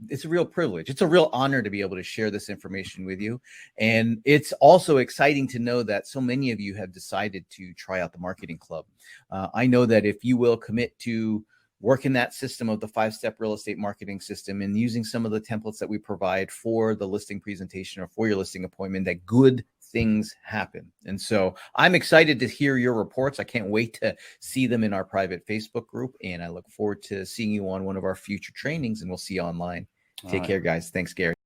S1: it's a real privilege. It's a real honor to be able to share this information with you. And it's also exciting to know that so many of you have decided to try out the Marketing Club. I know that if you will commit to working that system of the 5-step real estate marketing system and using some of the templates that we provide for the listing presentation or for your listing appointment, that good things happen. And so I'm excited to hear your reports. I can't wait to see them in our private Facebook group. And I look forward to seeing you on one of our future trainings, and we'll see you online. Take care, guys. Thanks, Gary.